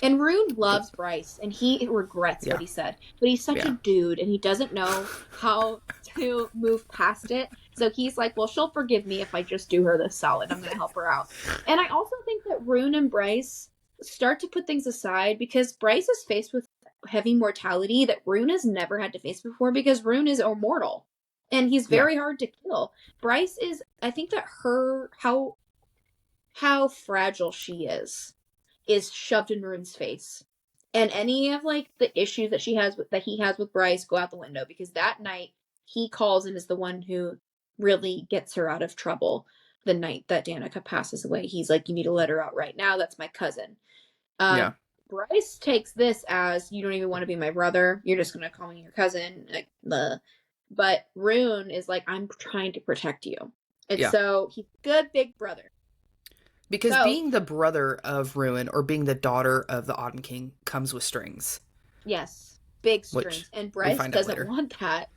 And Rune loves Bryce, and he regrets what he said. But he's such a dude, and he doesn't know how to move past it. So he's like, well, she'll forgive me if I just do her this solid. I'm going to help her out. And I also think that Rune and Bryce start to put things aside because Bryce is faced with heavy mortality that Rune has never had to face before because Rune is immortal. And he's very hard to kill. Bryce is, I think that how fragile she is shoved in Rune's face. And any of like the issues that he has with Bryce go out the window because that night he calls and is the one who really gets her out of trouble. The night that Danica passes away, he's like, you need to let her out right now. That's my cousin. Bryce takes this as you don't even want to be my brother. You're just going to call me your cousin. Like, but Rune is like, I'm trying to protect you. And so he's a good big brother. Because being the brother of Ruin or being the daughter of the Autumn King comes with strings. Yes, big strings. And Bryce doesn't want that.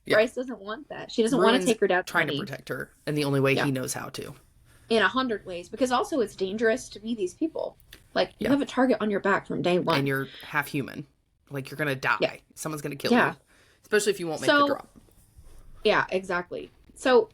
Yeah. Bryce doesn't want that. She doesn't want to take her dad's trying money. To protect her in the only way he knows how to. In 100 ways. Because also it's dangerous to be these people. Like, you have a target on your back from day one. And you're half human. Like, you're going to die. Yeah. Someone's going to kill you. Especially if you won't make the drop. Yeah, exactly. So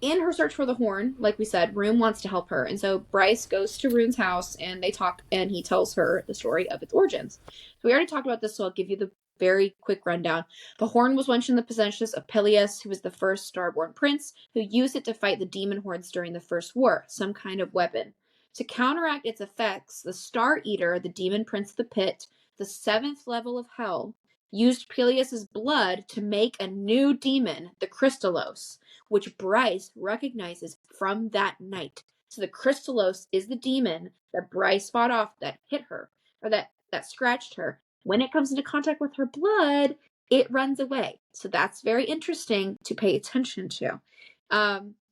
in her search for the horn, like we said, Rune wants to help her. And so Bryce goes to Rune's house and they talk and he tells her the story of its origins. So we already talked about this, so I'll give you the very quick rundown. The horn was once in the possession of Peleus, who was the first Starborn prince, who used it to fight the demon hordes during the First War, some kind of weapon. To counteract its effects, the Star Eater, the demon prince of the pit, the 7th level of hell, used Peleus's blood to make a new demon, the Crystallos, which Bryce recognizes from that night. So the Crystallos is the demon that Bryce fought off that hit her, or that scratched her. When it comes into contact with her blood, it runs away. So that's very interesting to pay attention to.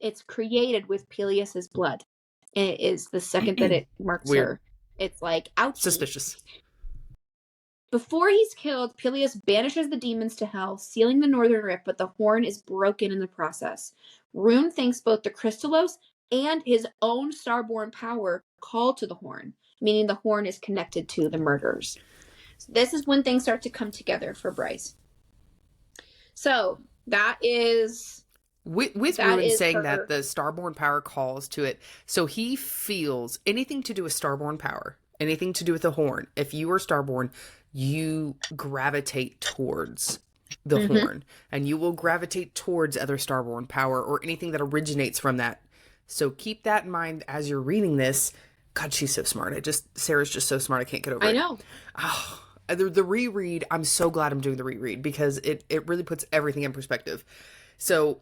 It's created with Peleus's blood. And it is the second that it marks her. It's like, ouch. Suspicious. Before he's killed, Peleus banishes the demons to hell, sealing the northern rift, but the horn is broken in the process. Rune thinks both the Crystallos and his own Starborn power call to the horn, meaning the horn is connected to the murders. So this is when things start to come together for Bryce. So that is... With Rune saying that the Starborn power calls to it, so he feels anything to do with Starborn power, anything to do with the horn, if you are Starborn, you gravitate towards the horn, and you will gravitate towards other Starborn power or anything that originates from that. So keep that in mind as you're reading this. God, she's so smart. Sarah's just so smart. I can't get over it. I know. Oh, the reread, I'm so glad I'm doing the reread because it really puts everything in perspective. So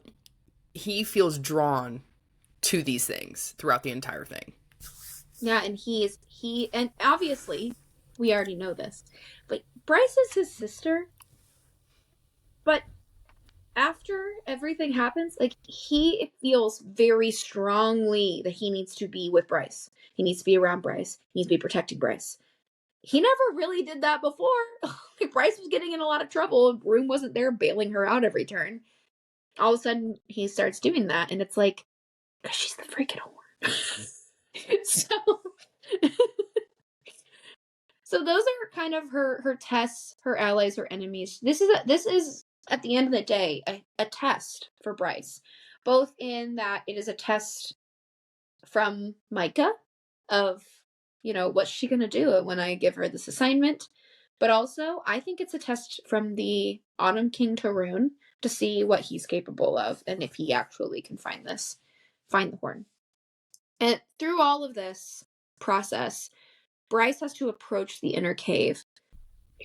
he feels drawn to these things throughout the entire thing. Yeah, and and obviously we already know this, but Bryce is his sister. But after everything happens, like, he feels very strongly that he needs to be with Bryce. He needs to be around Bryce. He needs to be protecting Bryce. He never really did that before. Like, Bryce was getting in a lot of trouble, and Rune wasn't there bailing her out every turn. All of a sudden, he starts doing that, and it's like, because she's the freaking whore. So those are kind of her tests, her allies, her enemies. This is at the end of the day a test for Bryce, both in that it is a test from Micah of, what's she gonna do when I give her this assignment, but also I think it's a test from the Autumn King to Rune to see what he's capable of and if he actually can find the horn. And through all of this process, Bryce has to approach the inner cave.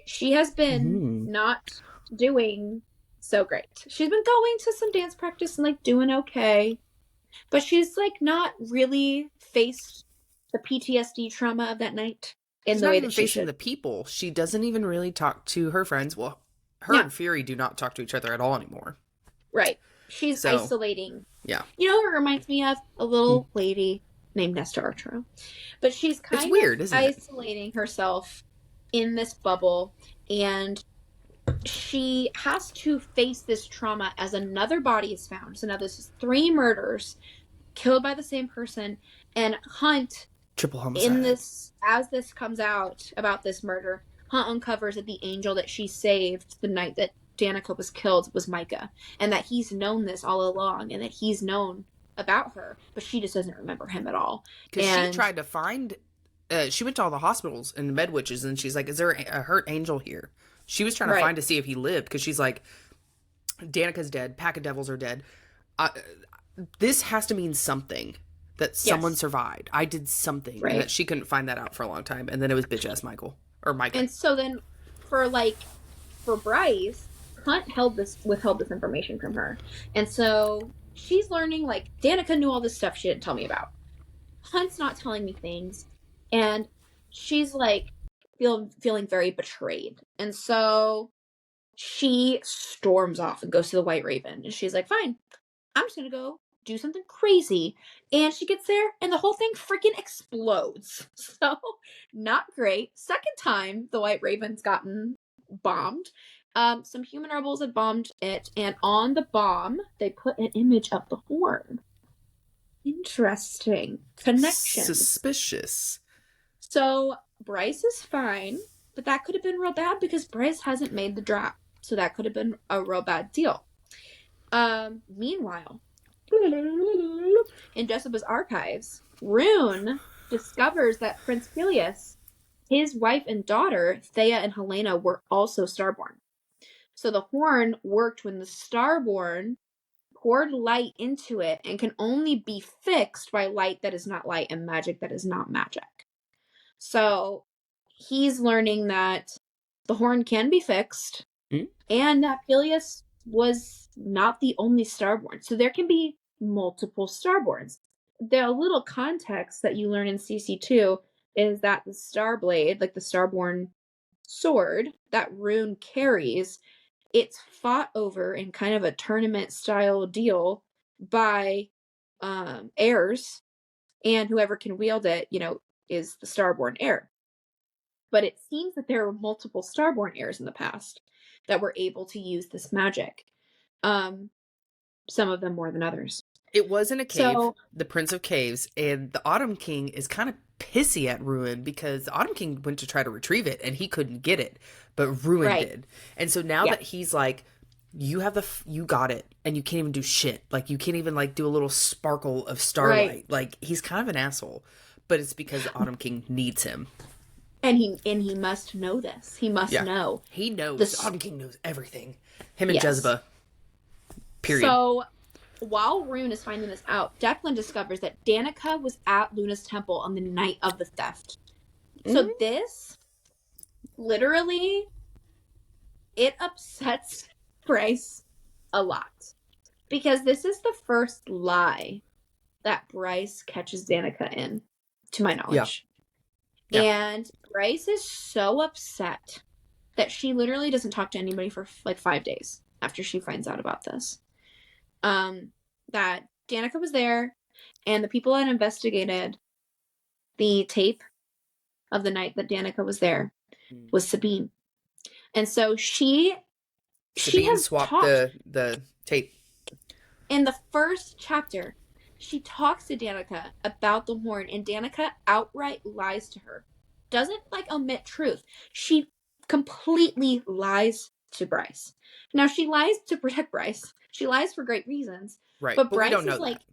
She has been not doing so great. She's been going to some dance practice and doing okay, but she's not really faced the PTSD trauma of that night in the way that she should. The people. She doesn't even really talk to her friends. Well, her and Fury do not talk to each other at all anymore. Right. She's isolating. Yeah. You know what it reminds me of? A little lady named Nesta Arturo. But she's kind weird, of isn't it? isolating herself in this bubble, and she has to face this trauma as another body is found. So now this is 3 murders killed by the same person, and Hunt, Triple homicide. in this, as this comes out about this murder, Hunt uncovers that the angel that she saved the night that Danica was killed was Micah, and that he's known this all along, and that he's known about her, but she just doesn't remember him at all. Because she tried to find, she went to all the hospitals and med witches, and she's like, is there a hurt angel here? She was trying to find to see if he lived, because she's like, Danica's dead, Pack of Devils are dead. This has to mean something, that someone survived. I did something, and that she couldn't find that out for a long time, and then it was bitch ass Michael, or Micah. And so then, for Bryce, Hunt withheld this information from her, and so she's learning, like, Danica knew all this stuff she didn't tell me about. Hunt's not telling me things, and she's like feeling very betrayed, and so she storms off and goes to the White Raven, and she's like, fine, I'm just gonna go do something crazy. And she gets there, and the whole thing freaking explodes. So, not great. Second time the White Raven's gotten bombed. Some human rebels had bombed it, and on the bomb, they put an image of the horn. Interesting. Connection. Suspicious. So, Bryce is fine, but that could have been real bad because Bryce hasn't made the drop. So that could have been a real bad deal. Meanwhile, in Jessica's archives, Rune discovers that Prince Peleus, his wife and daughter, Thea and Helena, were also starborn. So the horn worked when the starborn poured light into it and can only be fixed by light that is not light and magic that is not magic. So he's learning that the horn can be fixed and that Peleus was not the only starborn. So there can be multiple starborns. The little context that you learn in CC2 is that the Starblade, like the starborn sword that Rune carries, it's fought over in kind of a tournament style deal by heirs, and whoever can wield it, is the starborn heir. But it seems that there were multiple starborn heirs in the past that were able to use this magic. Some of them more than others. It was in a cave, the Prince of Caves, and the Autumn King is kind of pissy at Ruin because the Autumn King went to try to retrieve it and he couldn't get it, but Ruin did. And so now that he's like, you got it, and you can't even do shit. Like, you can't even do a little sparkle of starlight. Right. Like, he's kind of an asshole, but it's because the Autumn King needs him. And he must know this. He must know. He knows. The Autumn King knows everything. Him and Jezebel. Period. So, while Rune is finding this out, Declan discovers that Danica was at Luna's temple on the night of the theft. So this, literally, it upsets Bryce a lot. Because this is the first lie that Bryce catches Danica in, to my knowledge. Yeah. And Bryce is so upset that she literally doesn't talk to anybody for 5 days after she finds out about this. That Danica was there, and the people that investigated the tape of the night that Danica was there was Sabine. And so Sabine has swapped the tape. In the first chapter, she talks to Danica about the horn, and Danica outright lies to her. Doesn't omit truth. She completely lies to Bryce. Now, she lies to protect Bryce. She lies for great reasons. Right. But we Bryce don't know is that.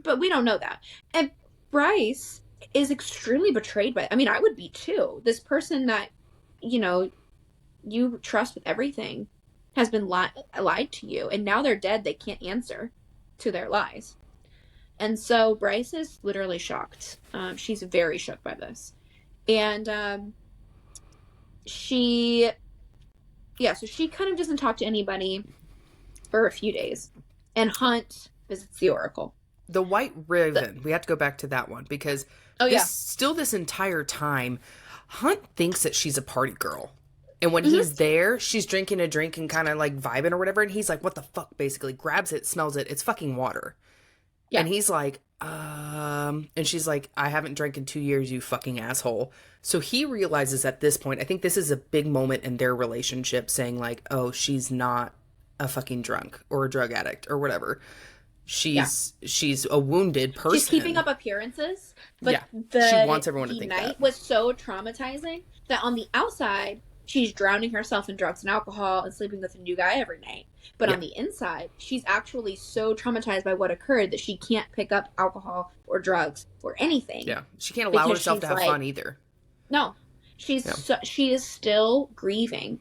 But we don't know that. And Bryce is extremely betrayed by, I would be too. This person that, you trust with everything has been lied to you. And now they're dead. They can't answer to their lies. And so Bryce is literally shocked. She's very shook by this. And so she kind of doesn't talk to anybody for a few days. And Hunt visits the Oracle. The White Raven, we have to go back to that one because still this entire time, Hunt thinks that she's a party girl. And when he's there, she's drinking a drink and kind of vibing or whatever. And he's like, what the fuck, basically. Grabs it, smells it. It's fucking water. Yeah. And he's like, And she's like, I haven't drank in 2 years, you fucking asshole. So he realizes at this point, I think this is a big moment in their relationship, saying like, oh, she's not a fucking drunk or a drug addict or whatever. She's a wounded person. She's keeping up appearances, but she wants everyone to think night that. was so traumatizing that on the outside, she's drowning herself in drugs and alcohol and sleeping with a new guy every night. But on the inside, she's actually so traumatized by what occurred that she can't pick up alcohol or drugs or anything. Yeah, she can't allow herself to have fun either. No, she is still grieving,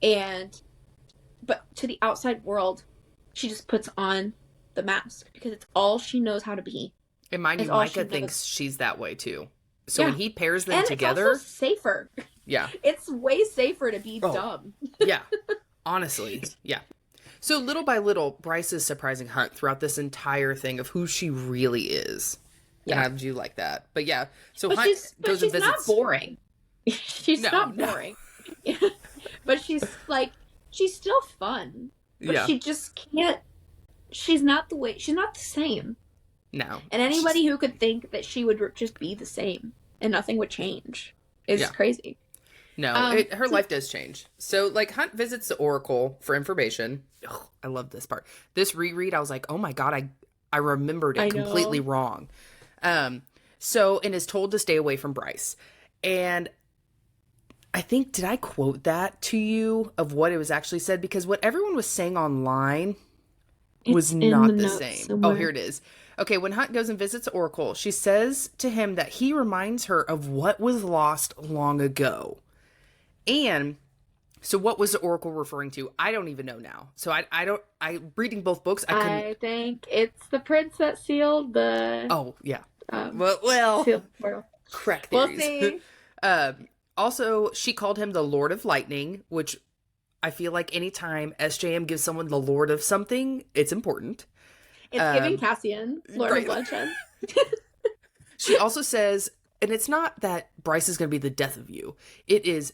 but to the outside world, she just puts on the mask because it's all she knows how to be. And mind you, Micah thinks she's that way too. So when he pairs them together, it's also safer. Yeah, it's way safer to be dumb. Yeah, honestly, yeah. So little by little, Bryce is surprising Hunt throughout this entire thing of who she really is. Yeah, and I do like that. But yeah, so Hunt goes and visits. She's not boring. She's not boring. But she's still fun. But she just can't. She's not the same. No. And anybody who could think that she would just be the same and nothing would change is crazy. No, her life does change. So, like, Hunt visits the Oracle for information. Ugh, I love this part. This reread, I was like, oh my God, I remembered it completely wrong. And is told to stay away from Bryce. And I think, did I quote that to you of what it was actually said? Because what everyone was saying online was not the same. Somewhere. Oh, here it is. Okay, when Hunt goes and visits the Oracle, she says to him that he reminds her of what was lost long ago. And so what was the Oracle referring to? I don't even know now. So reading both books, I think it's the prince that sealed the... Oh, yeah. Well, correct theories. We'll see. Also, she called him the Lord of Lightning, which I feel like anytime SJM gives someone the Lord of something, it's important. It's giving Cassian, Lord of Bloodshed. She also says, and it's not that Bryce is going to be the death of you. It is,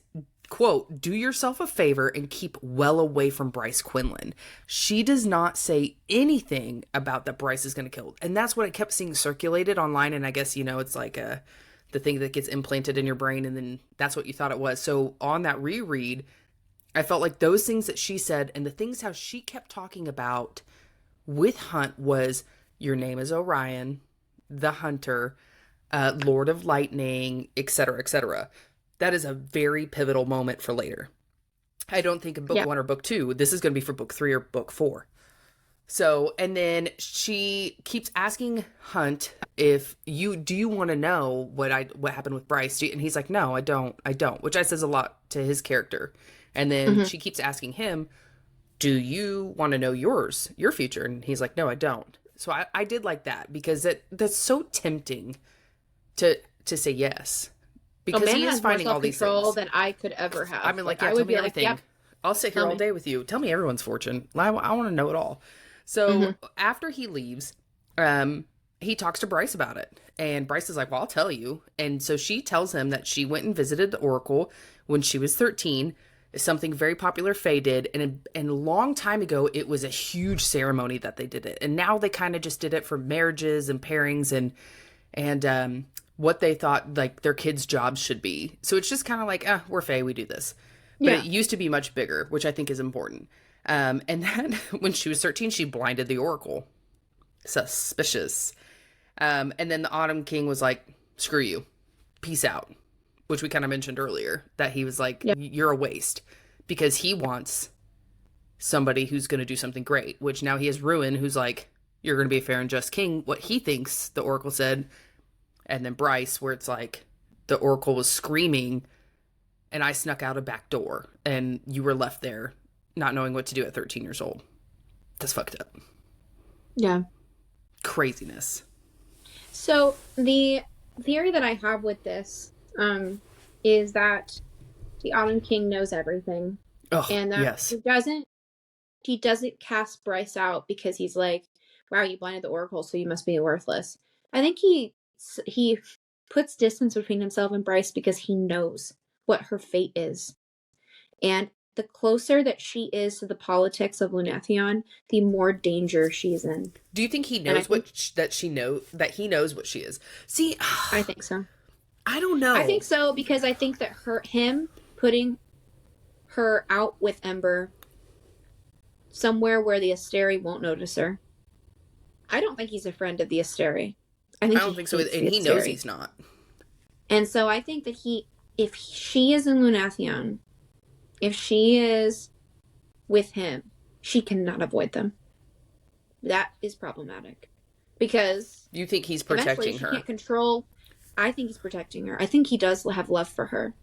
quote, do yourself a favor and keep well away from Bryce Quinlan. She does not say anything about that Bryce is going to kill. And that's what I kept seeing circulated online. And I guess, it's like the thing that gets implanted in your brain. And then that's what you thought it was. So on that reread, I felt like those things that she said and the things how she kept talking about with Hunt was, your name is Orion, the Hunter, Lord of Lightning, etc., etc. That is a very pivotal moment for later. I don't think in book 1 or book 2. This is going to be for book 3 or book 4. So, and then she keeps asking Hunt do you want to know what happened with Bryce? And he's like, no, I don't, which I says a lot to his character. And then she keeps asking him, do you want to know your future? And he's like, no, I don't. So I did like that because that's so tempting to say yes. Because he is finding all these things. Than I could ever have. I mean, I would be everything. Like, I'll sit here all day with you. Tell me everyone's fortune. I want to know it all. So after he leaves, he talks to Bryce about it. And Bryce is like, well, I'll tell you. And so she tells him that she went and visited the Oracle when she was 13. Something very popular Fae did. And a long time ago, it was a huge ceremony that they did it. And now they kind of just did it for marriages and pairings and what they thought like their kids' jobs should be. So it's just kind of like, we're Fae, we do this. But it used to be much bigger, which I think is important. And then when she was 13, she blinded the Oracle. Suspicious. And then the Autumn King was like, screw you. Peace out. Which we kind of mentioned earlier, that he was like, you're a waste. Because he wants somebody who's going to do something great. Which now he has Ruin, who's like, you're going to be a fair and just king. What he thinks the Oracle said. And then Bryce, where it's like, the Oracle was screaming, and I snuck out a back door. And you were left there, not knowing what to do at 13 years old. That's fucked up. Yeah. Craziness. So, the theory that I have with this is that the Autumn King knows everything. Oh, and that he doesn't cast Bryce out because he's like, wow, you blinded the Oracle, so you must be worthless. I think he puts distance between himself and Bryce because he knows what her fate is. And the closer that she is to the politics of Lunathion, the more danger she's in. Do you think he knows that he knows what she is? See, I think so. I don't know. I think so because I think that him putting her out with Ember somewhere where the Asteri won't notice her. I don't think he's a friend of the Asteri. I don't think so, and he knows he's not. And so I think that if she is in Lunathion, if she is with him, she cannot avoid them. That is problematic. Because you think he's protecting her? She can't control. I think he's protecting her. I think he does have love for her.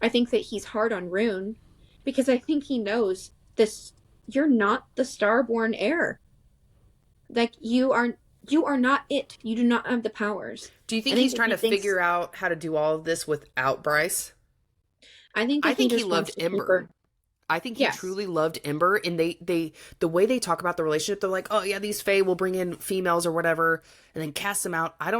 I think that he's hard on Rune because I think he knows this. You're not the Starborn heir. Like, you are not it. You do not have the powers. Do you think he's trying to figure out how to do all of this without Bryce? I think he loved Ember. I think he truly loved Ember, and the way they talk about the relationship, they're like, oh yeah, these Fae will bring in females or whatever, and then cast them out. I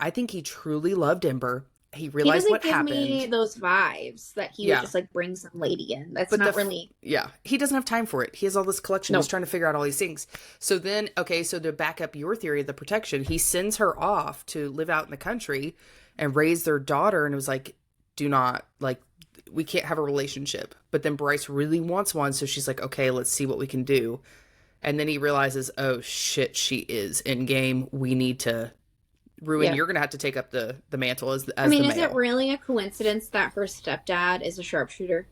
think he truly loved Ember. He realized what happened. He doesn't give me those vibes that he would just like bring some lady in. That's not really. Yeah, he doesn't have time for it. He has all this collection. He's trying to figure out all these things. So then, so to back up your theory of the protection, he sends her off to live out in the country and raise their daughter, and it was like, do not, like, we can't have a relationship. But then Bryce really wants one, so she's like, okay, let's see what we can do. And then he realizes, oh shit, she is in game. We need to. Ruin, you're going to have to take up the mantle as the male. Is it really a coincidence that her stepdad is a sharpshooter?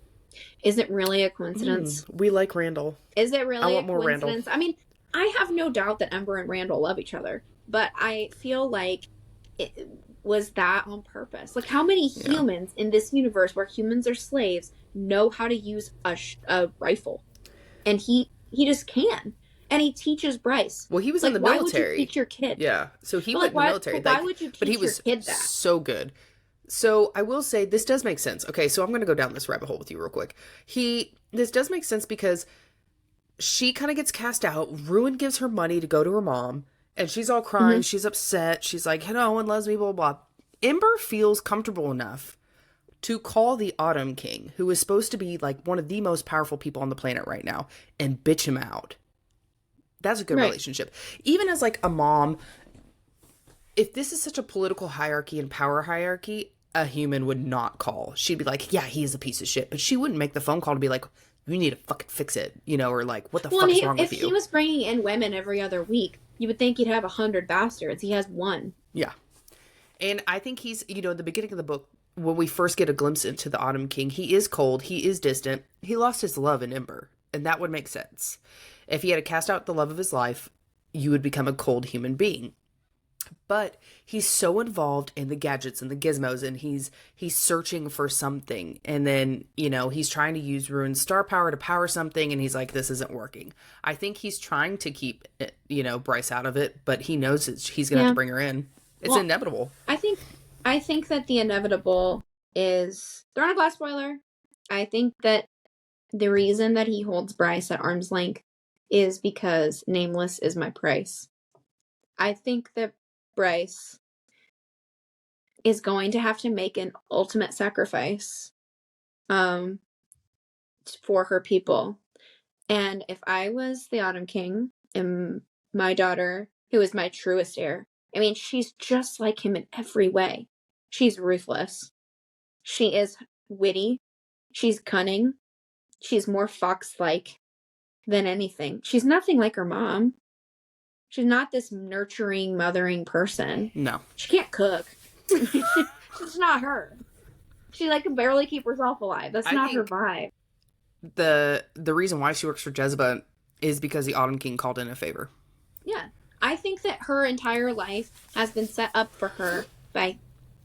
Is it really a coincidence? We like Randall. Is it really a coincidence? Randall. I have no doubt that Ember and Randall love each other, but I feel like it was that on purpose. Like, how many humans in this universe where humans are slaves know how to use a rifle? And he just can. And he teaches Bryce. Well, he was in the military. Why would you teach your kid? Yeah. So he went in the military. Why would you teach your kid that? So good. So I will say this does make sense. Okay, so I'm going to go down this rabbit hole with you real quick. This does make sense because she kind of gets cast out. Ruin gives her money to go to her mom. And she's all crying. Mm-hmm. She's upset. She's like, no one loves me, blah, blah, blah. Ember feels comfortable enough to call the Autumn King, who is supposed to be like one of the most powerful people on the planet right now, and bitch him out. That's a good relationship. Even as like a mom, if this is such a political hierarchy and power hierarchy, a human would not call. She'd be like, yeah, he is a piece of shit. But she wouldn't make the phone call to be like, you need to fucking fix it. Or like, what the fuck is wrong with you? If he was bringing in women every other week, you would think he'd have 100 bastards. He has one. Yeah. And I think he's, at the beginning of the book, when we first get a glimpse into the Autumn King, he is cold. He is distant. He lost his love in Ember. And that would make sense. If he had to cast out the love of his life, you would become a cold human being. But he's so involved in the gadgets and the gizmos, and he's searching for something. And then, he's trying to use Rune's star power to power something, and he's like, this isn't working. I think he's trying to keep, Bryce out of it, but he knows he's going to have to bring her in. It's inevitable. I think that the inevitable is throwing a glass spoiler. I think that the reason that he holds Bryce at arm's length is because nameless is my price. I think that Bryce is going to have to make an ultimate sacrifice for her people. And if I was the Autumn King and my daughter, who is my truest heir, she's just like him in every way. She's ruthless. She is witty. She's cunning. She's more fox-like than anything. She's nothing like her mom. She's not this nurturing, mothering person. No. She can't cook. It's not her. She can barely keep herself alive. That's not her vibe. The reason why she works for Jezebel is because the Autumn King called in a favor. Yeah. I think that her entire life has been set up for her by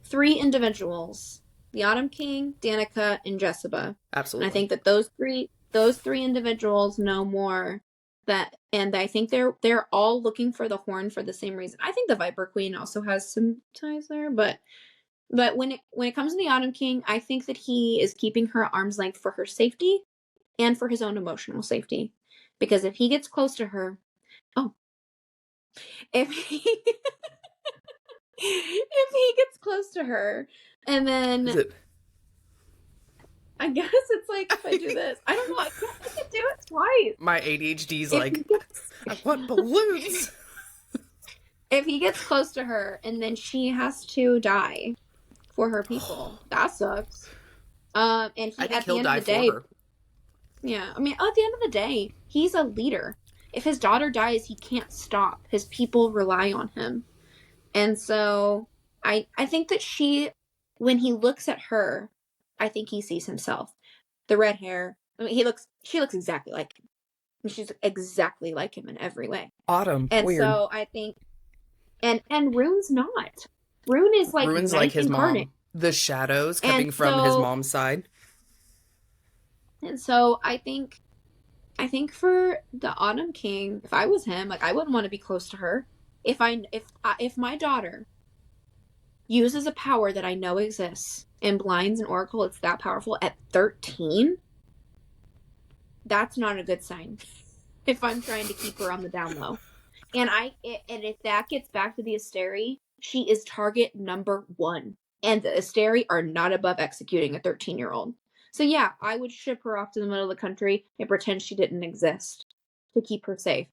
3 individuals. The Autumn King, Danica, and Jezebel. Absolutely. And I think that those three individuals know more and I think they're all looking for the horn for the same reason. I think the Viper Queen also has some ties there, but when it comes to the Autumn King, I think that he is keeping her at arm's length for her safety and for his own emotional safety. Because if he gets close to her, if he gets close to her, and then I guess it's like if I do this, I don't know. I can do it twice. My ADHD's If like, he gets, I want balloons. if he gets close to her and then she has to die for her people, that sucks. And he, I think at the he'll end die of the for day, her. yeah, I mean, at the end of the day, he's a leader. If his daughter dies, he can't stop. His people rely on him. And so I think that when he looks at her, I think he sees himself. The red hair. I mean, she looks exactly like him. She's exactly like him in every way. Autumn. And Weird. so I think, and Rune's not. Rune is like Rune's night like his incarnate. mom. The shadows coming And from his so- mom's side. And so I think for the Autumn King, if I was him, like I wouldn't want to be close to her. If my daughter uses a power that I know exists in blinds and oracle, it's that powerful at 13, that's not a good sign. If I'm trying to keep her on the down low. And if that gets back to the Asteri, she is target number 1. And the Asteri are not above executing a 13-year-old. So yeah, I would ship her off to the middle of the country and pretend she didn't exist to keep her safe.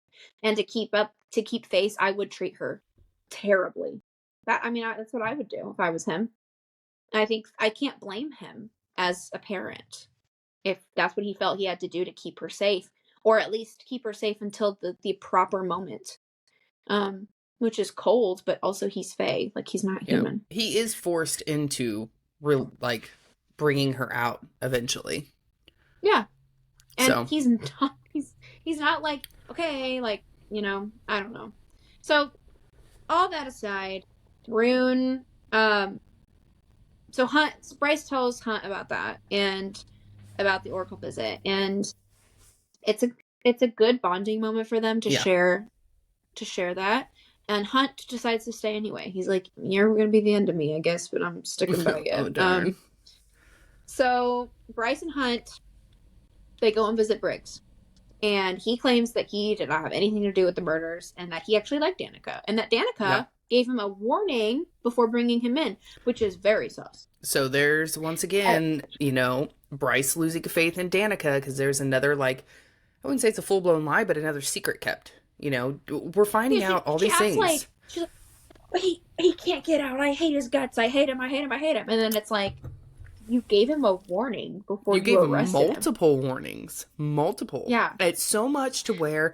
And to keep face, I would treat her terribly. That's what I would do if I was him. And I think I can't blame him as a parent if that's what he felt he had to do to keep her safe, or at least keep her safe until the proper moment. Which is cold, but also he's Fae, like he's not human. He is forced into bringing her out eventually. Yeah, and So. he's not like, okay, like, I don't know. So all that aside, Rune, so Bryce tells Hunt about that and about the Oracle visit, and it's a good bonding moment for them to share that. And Hunt decides to stay anyway. He's like, "You're gonna be the end of me, I guess, but I'm sticking by it." Oh, darn. So Bryce and Hunt, they go and visit Briggs, and he claims that he did not have anything to do with the murders, and that he actually liked Danica, and that Danica gave him a warning before bringing him in, which is very sus. So there's once again, Bryce losing faith in Danica because there's another, I wouldn't say it's a full blown lie, but another secret kept. We're finding out all these things. She's like, he can't get out. I hate his guts. I hate him. I hate him. I hate him. And then it's like, you gave him a warning before you gave him arrested multiple warnings. Multiple. Yeah. It's so much to where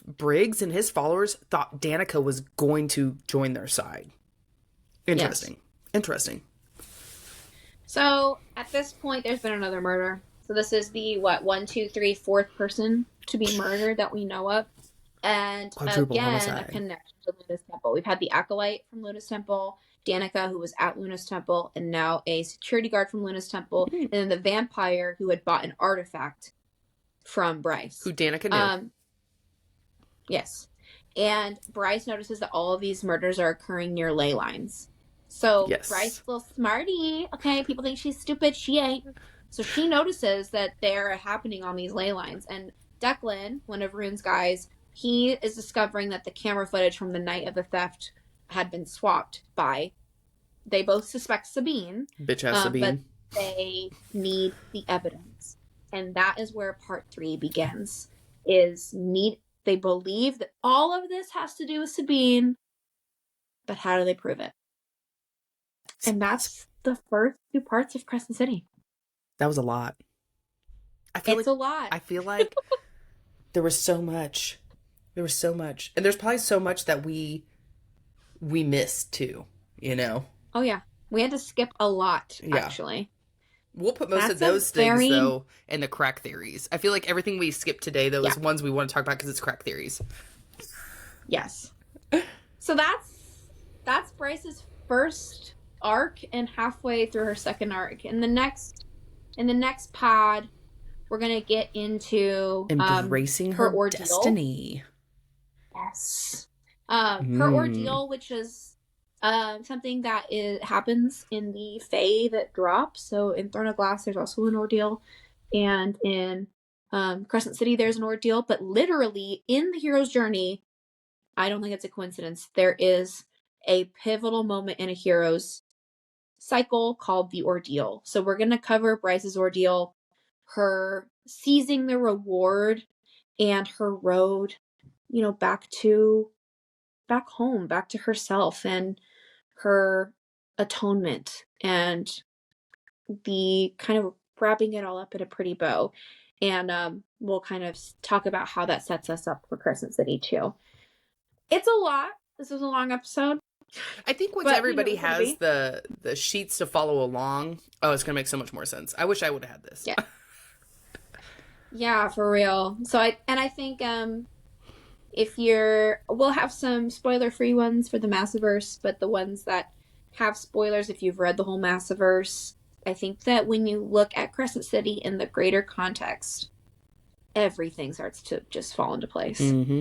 Briggs and his followers thought Danica was going to join their side. Interesting. Yes. Interesting. So at this point, there's been another murder. So this is the 1, 2, 3, 4th person to be murdered that we know of. And Quadruple again, homicide. A connection to Luna's Temple. We've had the Acolyte from Luna's Temple, Danica, who was at Luna's Temple, and now a security guard from Luna's Temple, and then the vampire who had bought an artifact from Bryce. Who Danica knew. Yes. And Bryce notices that all of these murders are occurring near ley lines. So Bryce, little smarty. Okay, people think she's stupid. She ain't. So she notices that they're happening on these ley lines. And Declan, one of Rune's guys, he is discovering that the camera footage from the night of the theft had been swapped by, they both suspect Sabine. Bitch ass Sabine. But they need the evidence. And that is where part 3 begins. They believe that all of this has to do with Sabine, but how do they prove it? And that's the first 2 parts of Crescent City. That was a lot. It's a lot. I feel like there was so much. There was so much. And there's probably so much that we missed too, Oh yeah. We had to skip a lot, actually. We'll put most of those things, though, in the crack theories. I feel like everything we skipped today, though, is ones we want to talk about because it's crack theories. Yes. So that's Bryce's first arc and halfway through her second arc. In the next pod, we're going to get into embracing her ordeal. Destiny. Yes. Her ordeal, which is something that happens in the Fae that drops. So in Throne of Glass, there's also an ordeal. And in Crescent City, there's an ordeal. But literally, in the hero's journey, I don't think it's a coincidence. There is a pivotal moment in a hero's cycle called the ordeal. So we're going to cover Bryce's ordeal, her seizing the reward, and her road, back home, back to herself, and her atonement, and the kind of wrapping it all up in a pretty bow. And we'll kind of talk about how that sets us up for Crescent City too. It's a lot. This is a long episode. I think once everybody has the sheets to follow along, it's going to make so much more sense. I wish I would have had this. Yeah. Yeah, for real. So I think we'll have some spoiler-free ones for the Massiverse, but the ones that have spoilers, if you've read the whole Massiverse, I think that when you look at Crescent City in the greater context, everything starts to just fall into place. Mm-hmm.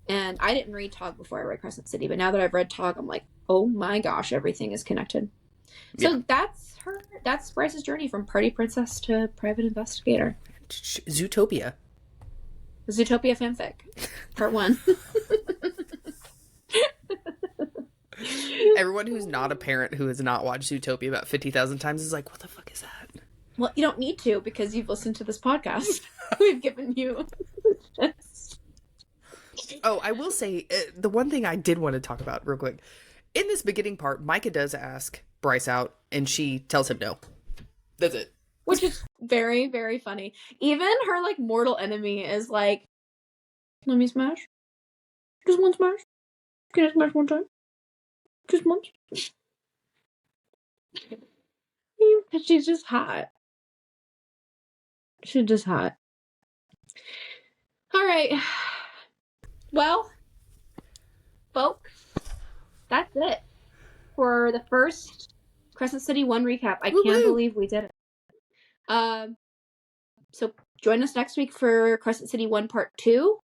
And I didn't read Tog before I read Crescent City, but now that I've read Tog, I'm like, oh my gosh, everything is connected. So that's Bryce's journey from party princess to private investigator. Zootopia. Zootopia fanfic, part 1. Everyone who's not a parent who has not watched Zootopia about 50,000 times is like, what the fuck is that? Well, you don't need to, because you've listened to this podcast. We've given you Oh, I will say, the one thing I did want to talk about real quick. In this beginning part, Micah does ask Bryce out, and she tells him no. That's it. Which is very, very funny. Even her, mortal enemy is like, let me smash. Just one smash. Can I smash one time? Just once. She's just hot. She's just hot. All right. Well, folks, that's it for the first Crescent City 1 recap. I can't believe we did it. So join us next week for Crescent City 1 Part 2.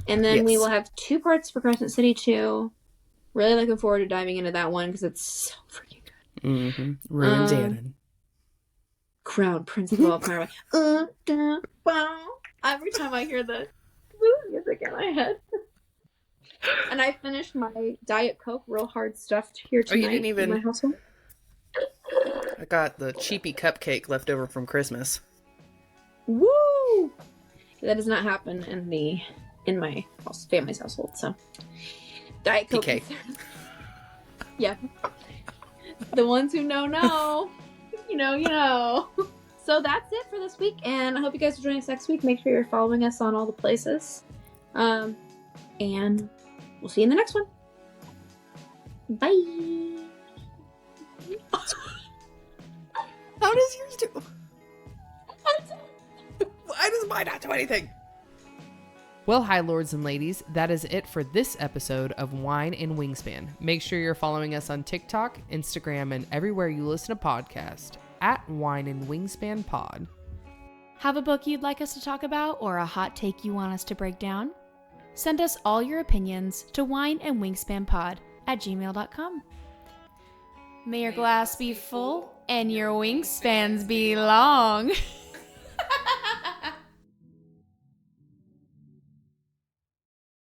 And then we will have 2 parts for Crescent City 2. Really looking forward to diving into that one because it's so freaking good. Mm-hmm. Ruin Danon. Crown Prince of Alpine. Every time I hear the music in my head. And I finished my Diet Coke real hard stuffed here tonight. You didn't even... in my household. I got the cheapy cupcake left over from Christmas. Woo! That does not happen in my family's household, so Diet Coke. PK. Yeah. The ones who know. You know. So that's it for this week, and I hope you guys will join us next week. Make sure you're following us on all the places. And we'll see you in the next one. Bye. How does yours do? Why does mine not do anything? Well, hi, lords and ladies. That is it for this episode of Wine and Wingspan. Make sure you're following us on TikTok, Instagram, and everywhere you listen to podcasts at Wine and Wingspan Pod. Have a book you'd like us to talk about or a hot take you want us to break down? Send us all your opinions to wineandwingspanpod@gmail.com. May your glass be full and your wingspans be long.